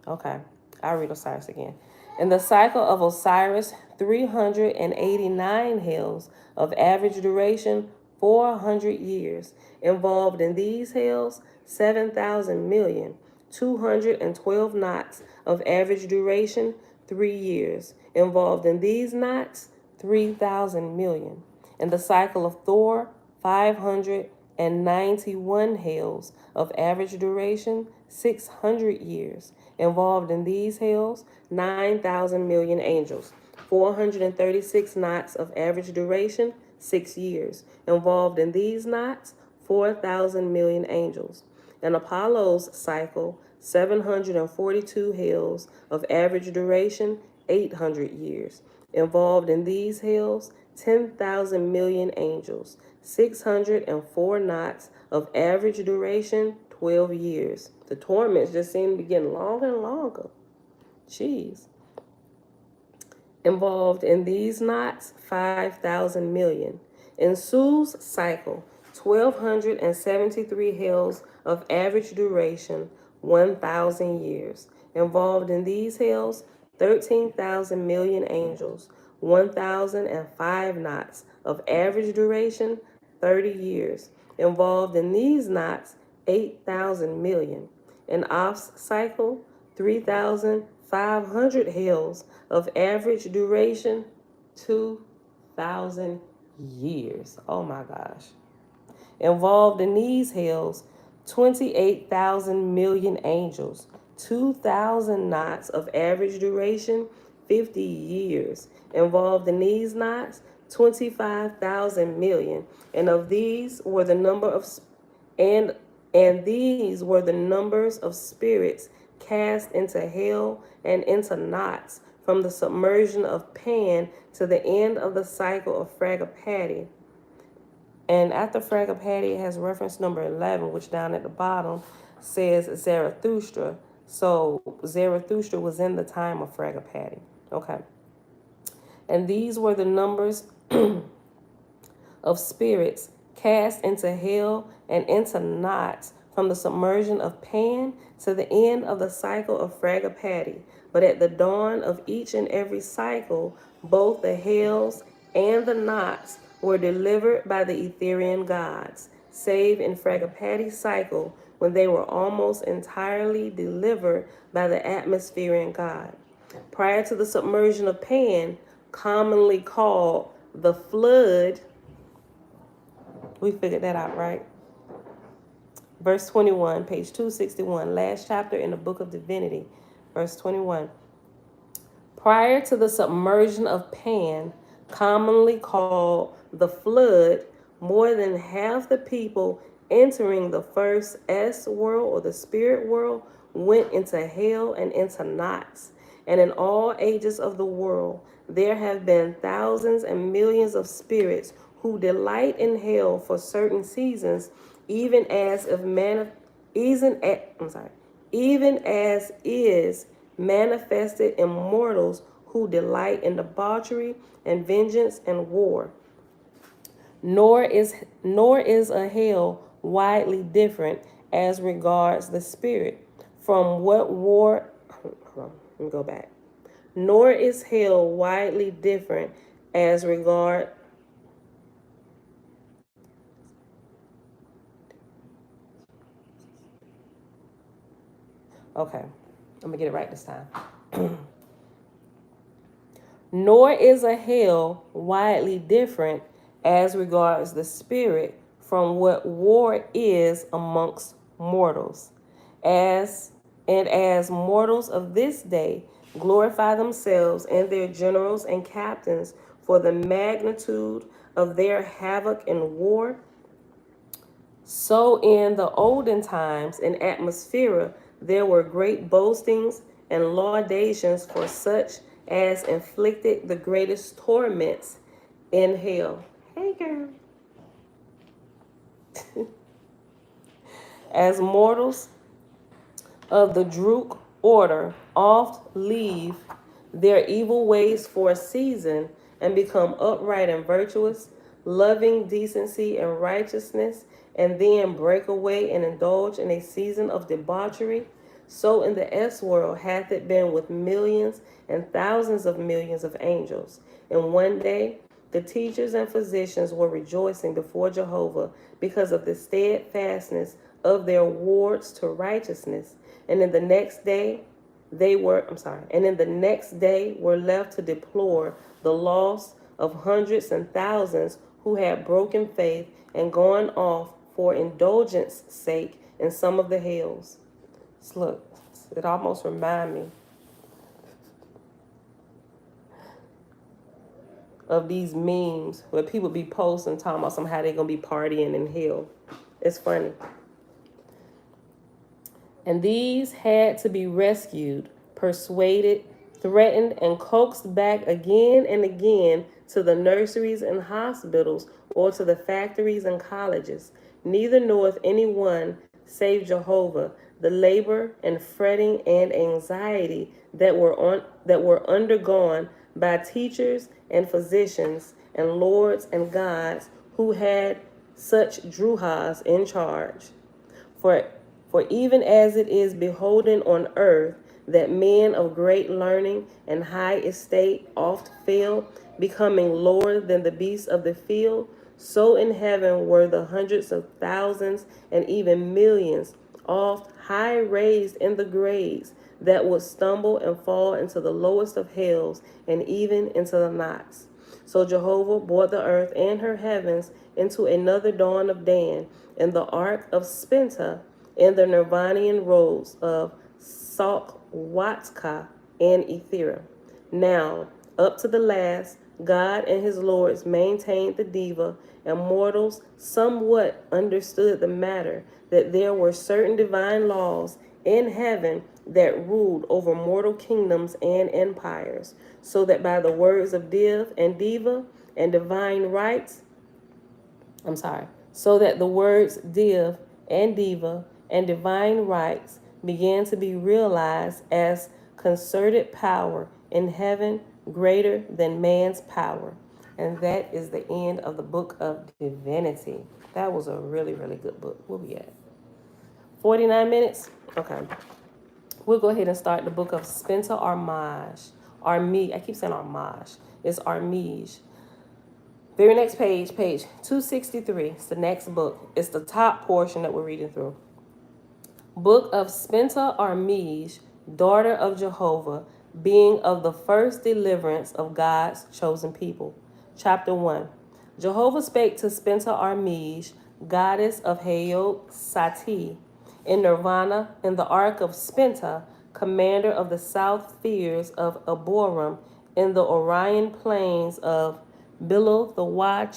Okay, I'll read Osiris again. In the cycle of Osiris, 389 hills of average duration 400 years. Involved in these hills, 7,000 million. 212 knots of average duration 3 years. Involved in these knots, 3,000 million. In the cycle of Thor, 591 hills of average duration 600 years. Involved in these hills, 9,000 million angels. 436 knots of average duration 6 years. Involved in these knots, 4,000 million angels. In Apollo's cycle, 742 hills of average duration 800 years. Involved in these hills, 10,000 million angels, 604 knots of average duration 12 years. The torments just seem to be getting longer and longer. Jeez. Involved in these knots, 5,000 million. In Su's cycle, 1,273 hills of average duration, 1,000 years. Involved in these hills, 13,000 million angels, 1,005 knots of average duration, 30 years. Involved in these knots, 8,000 million. In Off's cycle, 3,500 hills of average duration, 2,000 years. Oh my gosh. Involved in these hills, 28,000 million angels, 2,000 knots of average duration, 50 years. Involved in these knots, 25,000 million. And of these were the number of and these were the numbers of spirits cast into hell and into knots from the submersion of Pan to the end of the cycle of Fragapati. And after Fragapati, it has reference number 11, which down at the bottom says Zarathustra. So Zarathustra was in the time of Fragapati. Okay. And these were the numbers of spirits cast into hell and into knots from the submersion of Pan to the end of the cycle of Fragapati. But at the dawn of each and every cycle, both the hells and the knots were delivered by the Etherian gods, save in Fragapati's cycle when they were almost entirely delivered by the atmospheric god. Prior to the submersion of Pan, commonly called the flood, we figured that out, right? Verse 21, page 261, last chapter in the book of Divinity. Verse 21. Prior to the submersion of Pan, commonly called the flood, more than half the people entering the first S world or the spirit world went into hell and into knots. And in all ages of the world, there have been thousands and millions of spirits who delight in hell for certain seasons, even as if even as is manifested in mortals who delight in debauchery and vengeance and war. Nor is a hell widely different as regards the spirit from what war. Hold on, let me go back. Nor is hell widely different as regard. Okay, let me get it right this time. Nor is a hell widely different as regards the spirit from what war is amongst mortals. As mortals of this day glorify themselves and their generals and captains for the magnitude of their havoc in war, so in the olden times in Atmosphere there were great boastings and laudations for such as inflicted the greatest torments in hell. Hey girl. As mortals of the Druk order oft leave their evil ways for a season and become upright and virtuous, loving decency and righteousness, and then break away and indulge in a season of debauchery, so in the S world hath it been with millions and thousands of millions of angels. And one day the teachers and physicians were rejoicing before Jehovah because of the steadfastness of their wards to righteousness. And in the next day were left to deplore the loss of hundreds and thousands who had broken faith and gone off for indulgence sake in some of the hells. Look, it almost reminds me of these memes where people be posting talking about somehow they're gonna be partying in hell. It's funny. And these had to be rescued, persuaded, threatened, and coaxed back again and again to the nurseries and hospitals or to the factories and colleges. Neither knoweth anyone save Jehovah the labor and fretting and anxiety that were undergone by teachers and physicians and lords and gods who had such druhas in charge. For even as it is beholden on earth that men of great learning and high estate oft fail, becoming lower than the beasts of the field, so in heaven were the hundreds of thousands and even millions, oft high raised in the grades, that would stumble and fall into the lowest of hells and even into the knots. So Jehovah brought the earth and her heavens into another dawn of Dan, in the ark of Spenta, in the Nirvanian roads of Salkwatka and Ethera. Now, up to the last, God and his lords maintained the diva, and mortals somewhat understood the matter, that there were certain divine laws in heaven that ruled over mortal kingdoms and empires, so that by the words of div and diva and divine rights, so that the words div and diva and divine rights began to be realized as concerted power in heaven greater than man's power. And that is the end of the book of Divinity. That was a really, really good book. Where we at? 49 minutes? Okay. We'll go ahead and start the book of Spencer Armage. Armige. I keep saying Armage. It's Armige. Very next page, page 263. It's the next book. It's the top portion that we're reading through. Book of Spencer Armige, daughter of Jehovah, being of the first deliverance of God's chosen people. Chapter 1. Jehovah spake to Spencer Armige, goddess of Hayot Sati, in Nirvana, in the ark of Spenta, commander of the south spheres of Aboram, in the Orion plains of Bilo the what?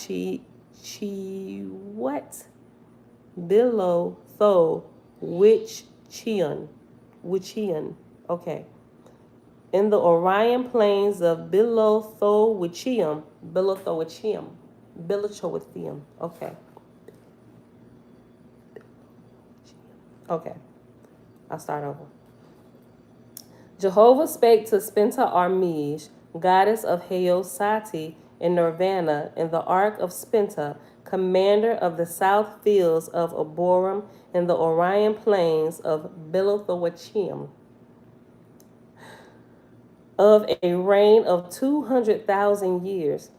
Bilo Tho Wichian. Okay. In the Orion plains of Bilothowichium. Okay. Okay. I'll start over. Jehovah spake to Spenta Armige, goddess of Hayosati, in Nirvana, in the ark of Spenta, commander of the south fields of Aboram, in the Orion plains of Bilothowichium, of a reign of 200,000 years,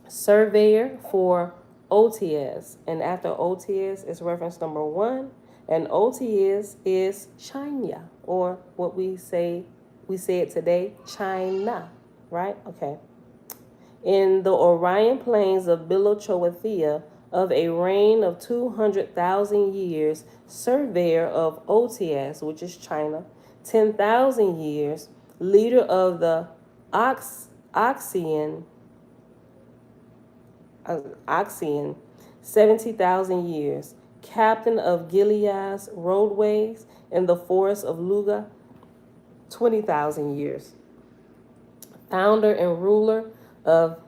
surveyor for Ots. And after Ots is reference number 1. And Ots is China, or what we say it today, China, right? Okay. In the Orion plains of Bilochoethia, of a reign of 200,000 years, surveyor of Ots, which is China, 10,000 years, leader of the Oxian, 70,000 years, captain of Gilead's roadways in the forest of Luga, 20,000 years, founder and ruler of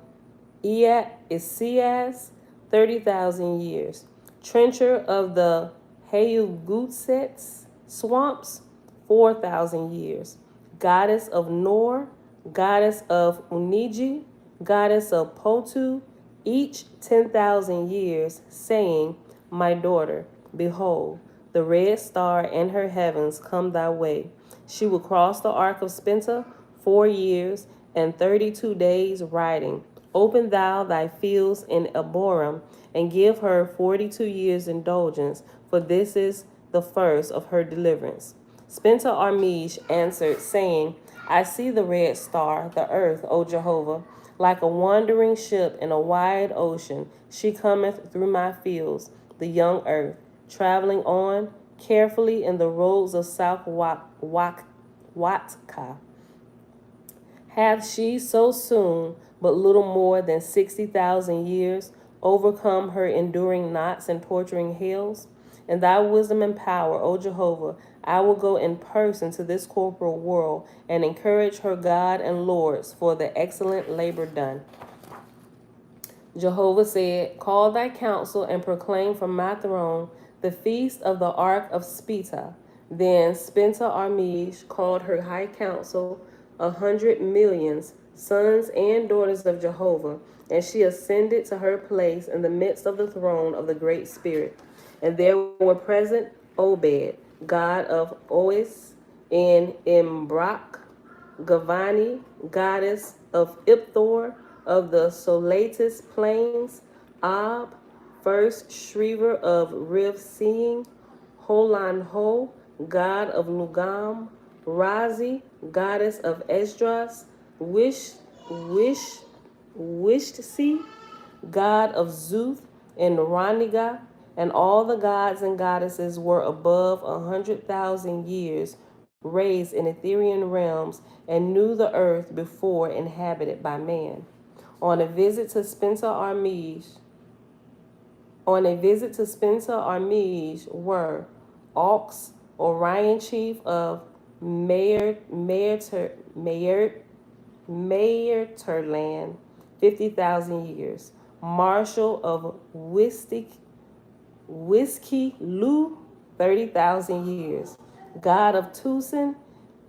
Isias, 30,000 years, trencher of the Hayugutsets swamps, 4,000 years, goddess of Nor, goddess of Uniji, goddess of Potu, each 10,000 years, saying, my daughter, behold, the red star and her heavens come thy way. She will cross the ark of Spenta 4 years and 32 days riding. Open thou thy fields in Aboram, and give her 42 years indulgence, for this is the first of her deliverance. Spenta Armige answered, saying, I see the red star, the earth, O Jehovah, like a wandering ship in a wide ocean. She cometh through my fields, the young earth, traveling on carefully in the roads of South Watka. Hath she so soon, but little more than 60,000 years, overcome her enduring knots and torturing hills? In thy wisdom and power, O Jehovah, I will go in person to this corporal world and encourage her God and Lords for the excellent labor done. Jehovah said, call thy council and proclaim from my throne the feast of the ark of Speta. Then Spenta Armige called her high council, 100 millions, sons and daughters of Jehovah, and she ascended to her place in the midst of the throne of the Great Spirit. And there were present Obed, god of Ois, and Imbrach, Gavani, goddess of Ipthor, of the Solatis plains, Ab, first shriver of Riv Seeing, Holan Ho, god of Lugam, Razi, goddess of Esdras, Wishtsi, god of Zuth, and Raniga, and all the gods and goddesses were above 100,000 years, raised in Etherean realms, and knew the earth before inhabited by man. On a visit to Spencer Armige were Aux, Orion chief of Mayerterland, 50,000 years, Marshal of Whiskey Lu, 30,000 years, God of Tucson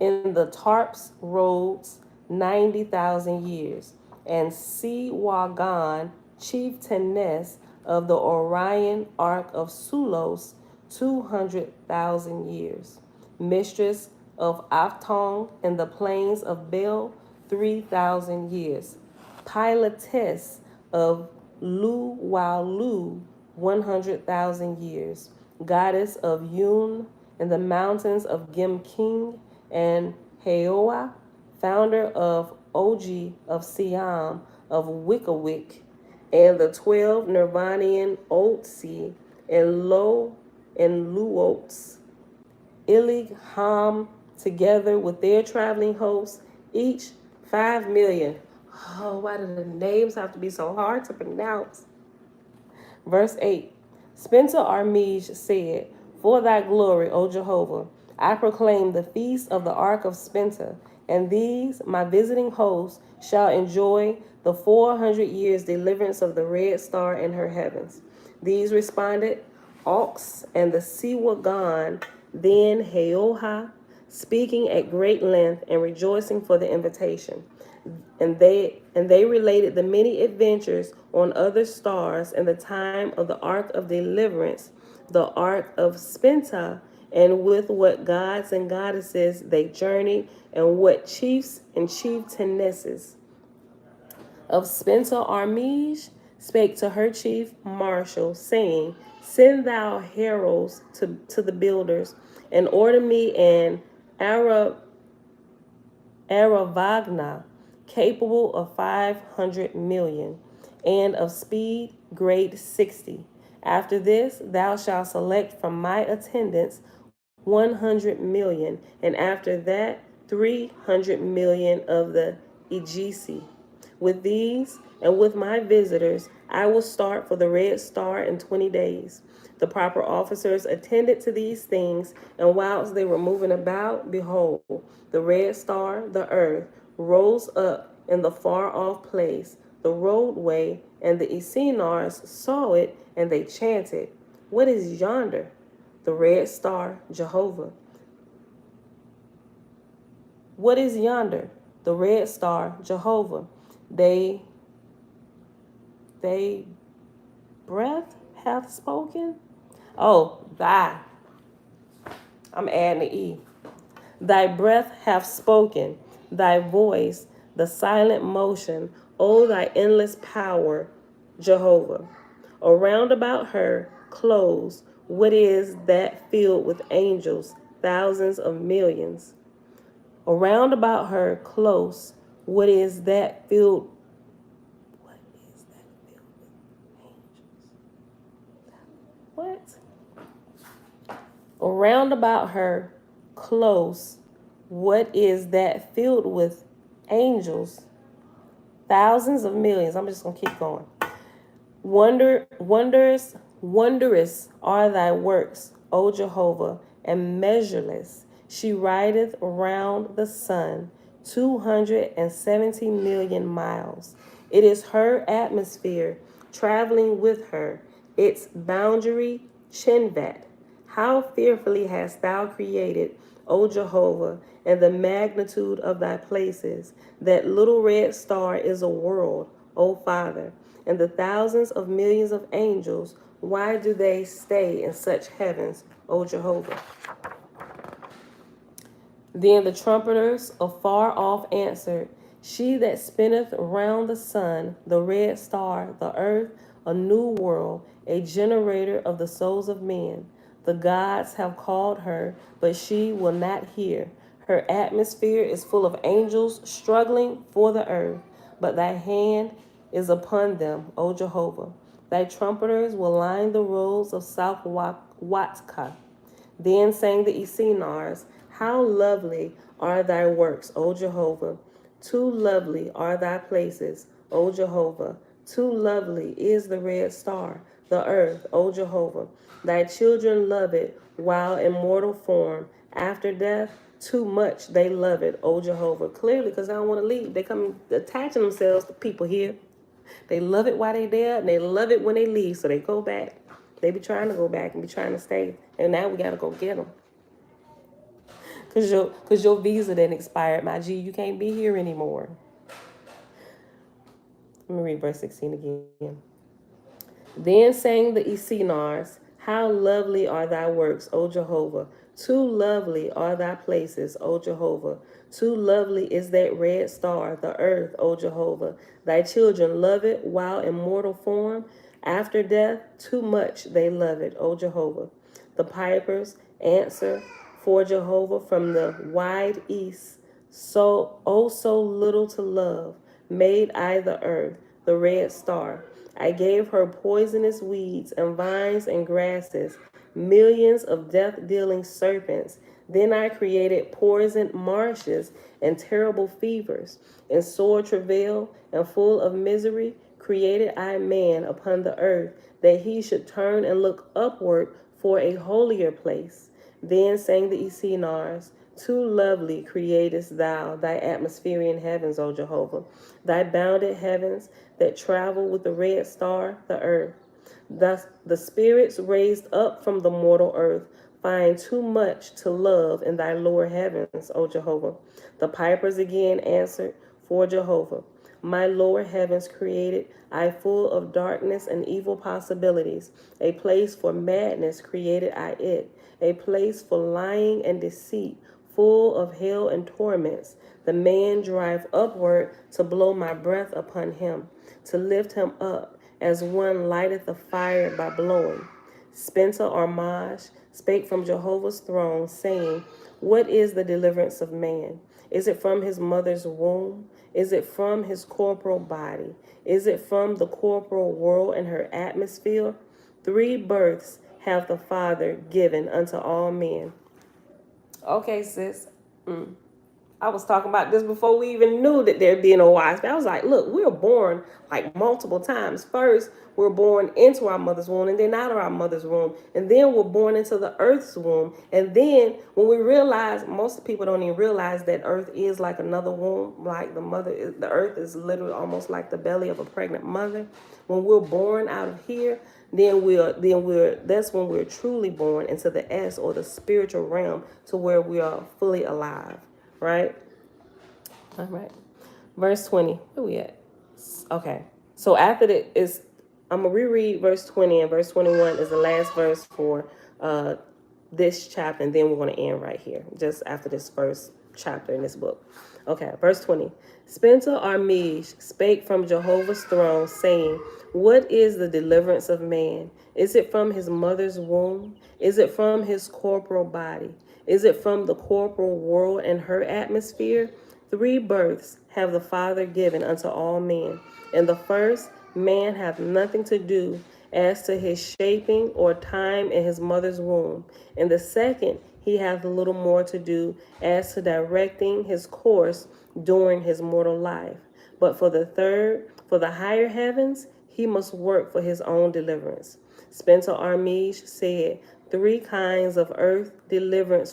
in the Tarps roads 90,000 years, and Siwagan, chieftainess of the Orion Ark of Sulos 200,000 years, mistress of Aftong in the plains of Bel 3,000 years, pilotess of Lu Walu 100,000 years, goddess of Yun in the mountains of Gimking and Heoa, founder of Oji of Siam of Wickawick, and the 12 Nirvanian Otsi and Lo and Luots, Ilig Ham, together with their traveling hosts, each 5 million. Oh, why do the names have to be so hard to pronounce? Verse 8. Spencer Armige said, For thy glory, O Jehovah, I proclaim the feast of the Ark of Spencer, and these, my visiting hosts, shall enjoy the 400 years deliverance of the red star in her heavens. These responded, Ox and the Siwagan, then Heoha, speaking at great length and rejoicing for the invitation. And they related the many adventures on other stars in the time of the Ark of Deliverance, the Ark of Spenta, and with what gods and goddesses they journeyed, and what chiefs and chieftainesses of Spencer Armige spake to her chief marshal, saying, Send thou heralds to the builders, and order me an Aravagna, capable of 500 million, and of speed grade 60. After this, thou shalt select from my attendants 100 million, and after that, 300 million of the Egisi. With these and with my visitors, I will start for the Red Star in 20 days. The proper officers attended to these things, and whilst they were moving about, behold, the Red Star, the earth, rose up in the far off place, the roadway, and the Essenars saw it, and they chanted, What is yonder? The Red Star, Jehovah. What is yonder? The Red Star, Jehovah. They breath hath spoken. Oh, I'm adding the E. Thy breath hath spoken, thy voice, the silent motion, O thy endless power, Jehovah. Around about her close, what is that filled with angels, thousands of millions? Around about her close, what is that filled? What is that filled with angels? What? Around about her close, what is that filled with angels? Thousands of millions. I'm just gonna keep going. Wondrous are thy works, O Jehovah, and measureless. She rideth round the sun 270 million miles. It is her atmosphere traveling with her, its boundary Chinvat. How fearfully hast thou created, O Jehovah, and the magnitude of thy places. That little red star is a world, O Father, and the thousands of millions of angels, why do they stay in such heavens, O Jehovah? Then the trumpeters afar off answered, She that spinneth round the sun, the red star, the earth, a new world, a generator of the souls of men. The gods have called her, but she will not hear. Her atmosphere is full of angels struggling for the earth, but thy hand is upon them, O Jehovah. Thy trumpeters will line the roads of South Watka. Then sang the Essenars, How lovely are thy works, O Jehovah! Too lovely are thy places, O Jehovah! Too lovely is the red star, the earth, O Jehovah! Thy children love it while in mortal form. After death, too much they love it, O Jehovah. Clearly, because I don't want to leave. They come attaching themselves to people here. They love it while they there, and they love it when they leave, so they go back. They be trying to go back and be trying to stay, and now we got to go get them. Cause your visa then expired, my G. You can't be here anymore. Let me read verse 16 again. Then sang the Essenars, how lovely are thy works, O Jehovah. Too lovely are thy places, O Jehovah. Too lovely is that red star, the earth, O Jehovah. Thy children love it while in mortal form. After death, too much they love it, O Jehovah. The pipers answer for Jehovah from the wide east. So, oh, so little to love, made I the earth, the red star. I gave her poisonous weeds and vines and grasses, millions of death dealing serpents. Then I created poisoned marshes and terrible fevers. In sore travail and full of misery, created I man upon the earth, that he should turn and look upward for a holier place. Then sang the Essenars, too lovely createst thou thy atmospherian heavens, O Jehovah, thy bounded heavens that travel with the red star, the earth. Thus the spirits raised up from the mortal earth find too much to love in thy lower heavens, O Jehovah. The pipers again answered for Jehovah. My lower heavens created I full of darkness and evil possibilities. A place for madness created I it. A place for lying and deceit, full of hell and torments. The man drive upward to blow my breath upon him, to lift him up as one lighteth the fire by blowing. Spencer Armage spake from Jehovah's throne, saying, what is the deliverance of man? Is it from his mother's womb? Is it from his corporal body? Is it from the corporal world and her atmosphere? 3 births hath the Father given unto all men. Okay, sis. I was talking about this before we even knew that there'd be an Oahspe. I was like, look, we're born like multiple times. First, we're born into our mother's womb, and then out of our mother's womb, and then we're born into the earth's womb. And then when we realize, most people don't even realize that earth is like another womb, like the earth is literally almost like the belly of a pregnant mother. When we're born out of here, that's when we're truly born into the S, or the spiritual realm, to where we are fully alive. Right? All right. Verse 20. Where we at? Okay. So after I'm going to reread verse 20, and verse 21 is the last verse for this chapter, and then we're going to end right here, just after this first chapter in this book. Okay, verse 20. Spencer Armige spake from Jehovah's throne, saying, what is the deliverance of man? Is it from his mother's womb? Is it from his corporal body? Is it from the corporal world and her atmosphere? 3 births have the Father given unto all men. In the first, man hath nothing to do as to his shaping or time in his mother's womb. In the second, he hath a little more to do as to directing his course during his mortal life. But for the third, for the higher heavens, he must work for his own deliverance. Spencer Armige said, 3 kinds of earth deliverance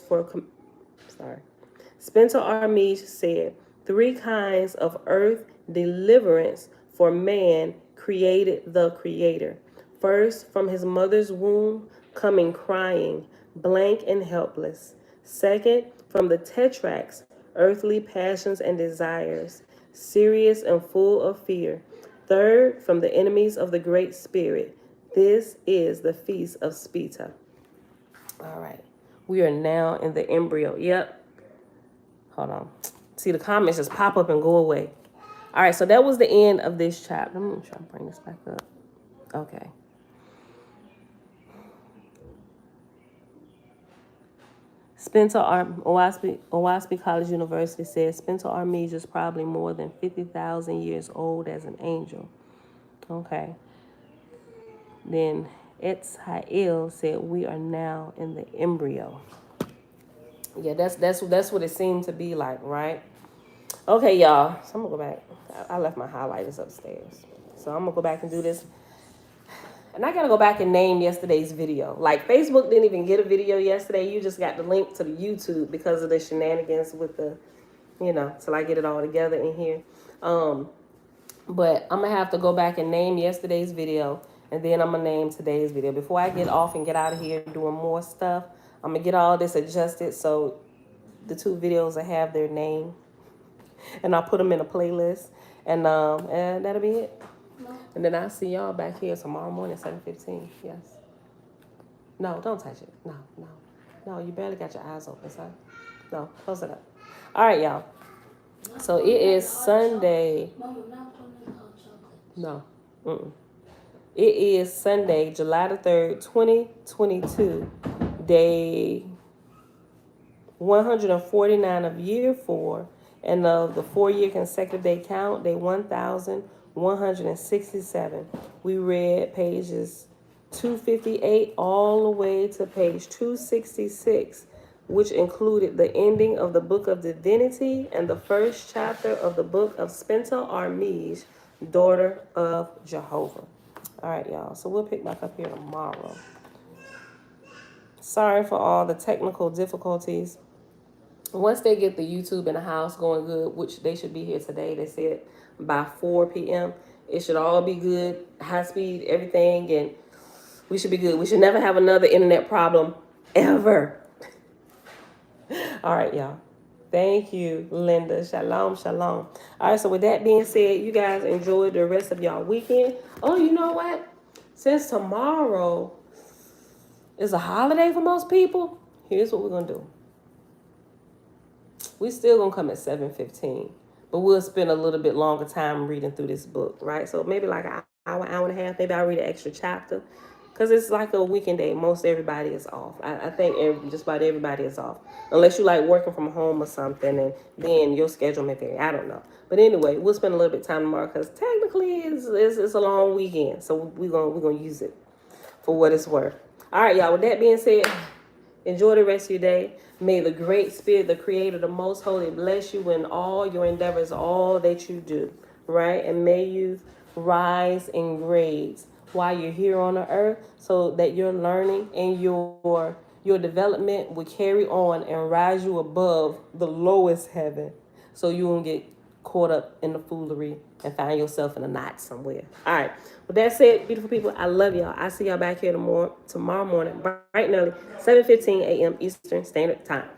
Spencer Armige said, 3 kinds of earth deliverance for man created the Creator. First, from his mother's womb, coming crying, blank and helpless. Second, from the tetrachs, earthly passions and desires, serious and full of fear. Third, from the enemies of the Great Spirit. This is the Feast of Spita. All right. We are now in the embryo. Yep. Hold on. See, the comments just pop up and go away. All right. So that was the end of this chapter. I'm going to try to bring this back up. Okay. Oahspe College University says Spencer Armige is probably more than 50,000 years old as an angel. Okay. Then Etzhael said we are now in the embryo. Yeah, that's what it seemed to be like, right? Okay, y'all. So I'm gonna go back. I left my highlighters upstairs, so I'm gonna go back and do this. And I gotta go back and name yesterday's video. Like, Facebook didn't even get a video yesterday. You just got the link to the YouTube because of the shenanigans with the, till I get it all together in here. But I'm gonna have to go back and name yesterday's video, and then I'm gonna name today's video. Before I get off and get out of here doing more stuff, I'm gonna get all this adjusted so the two videos that have their name, and I'll put them in a playlist, and that'll be it. No. And then I'll see y'all back here tomorrow morning, 7:15. Yes. No, don't touch it. No, no, no. You barely got your eyes open, son. No, close it up. All right, y'all. So it is Sunday. No. Mm-mm. It is Sunday, July the 3rd, 2022, day 149 of year 4, and of the 4-year consecutive day count, day 1167. We read pages 258 all the way to page 266, which included the ending of the book of Divinity and the first chapter of the book of Spencer Armige, daughter of Jehovah. All right, y'all. So we'll pick back up here tomorrow. Sorry for all the technical difficulties. Once they get the YouTube in the house going good, which they should be here today, they said by 4 p.m., it should all be good, high speed, everything, and we should be good. We should never have another internet problem ever. All right, y'all. Thank you, Linda. Shalom, shalom. All right, so with that being said, you guys enjoy the rest of y'all weekend. Oh, you know what? Since tomorrow is a holiday for most people, here's what we're going to do. We still going to come at 7:15, but we'll spend a little bit longer time reading through this book, right? So maybe like an hour, hour and a half. Maybe I'll read an extra chapter. Because it's like a weekend day. Most everybody is off. I think just about everybody is off. Unless you like working from home or something, and then your schedule may vary. I don't know. But anyway, we'll spend a little bit of time tomorrow because technically it's a long weekend. So we're gonna use it for what it's worth. All right, y'all. With that being said, enjoy the rest of your day. May the great spirit, the creator, the most holy, bless you in all your endeavors, all that you do, right? And may you rise in grades while you're here on the earth, so that your learning and your development will carry on and rise you above the lowest heaven, so you won't get caught up in the foolery and find yourself in a knot somewhere. All right. With that said, beautiful people, I love y'all. I see y'all back here tomorrow morning, bright and early, 7:15 a.m. Eastern Standard Time.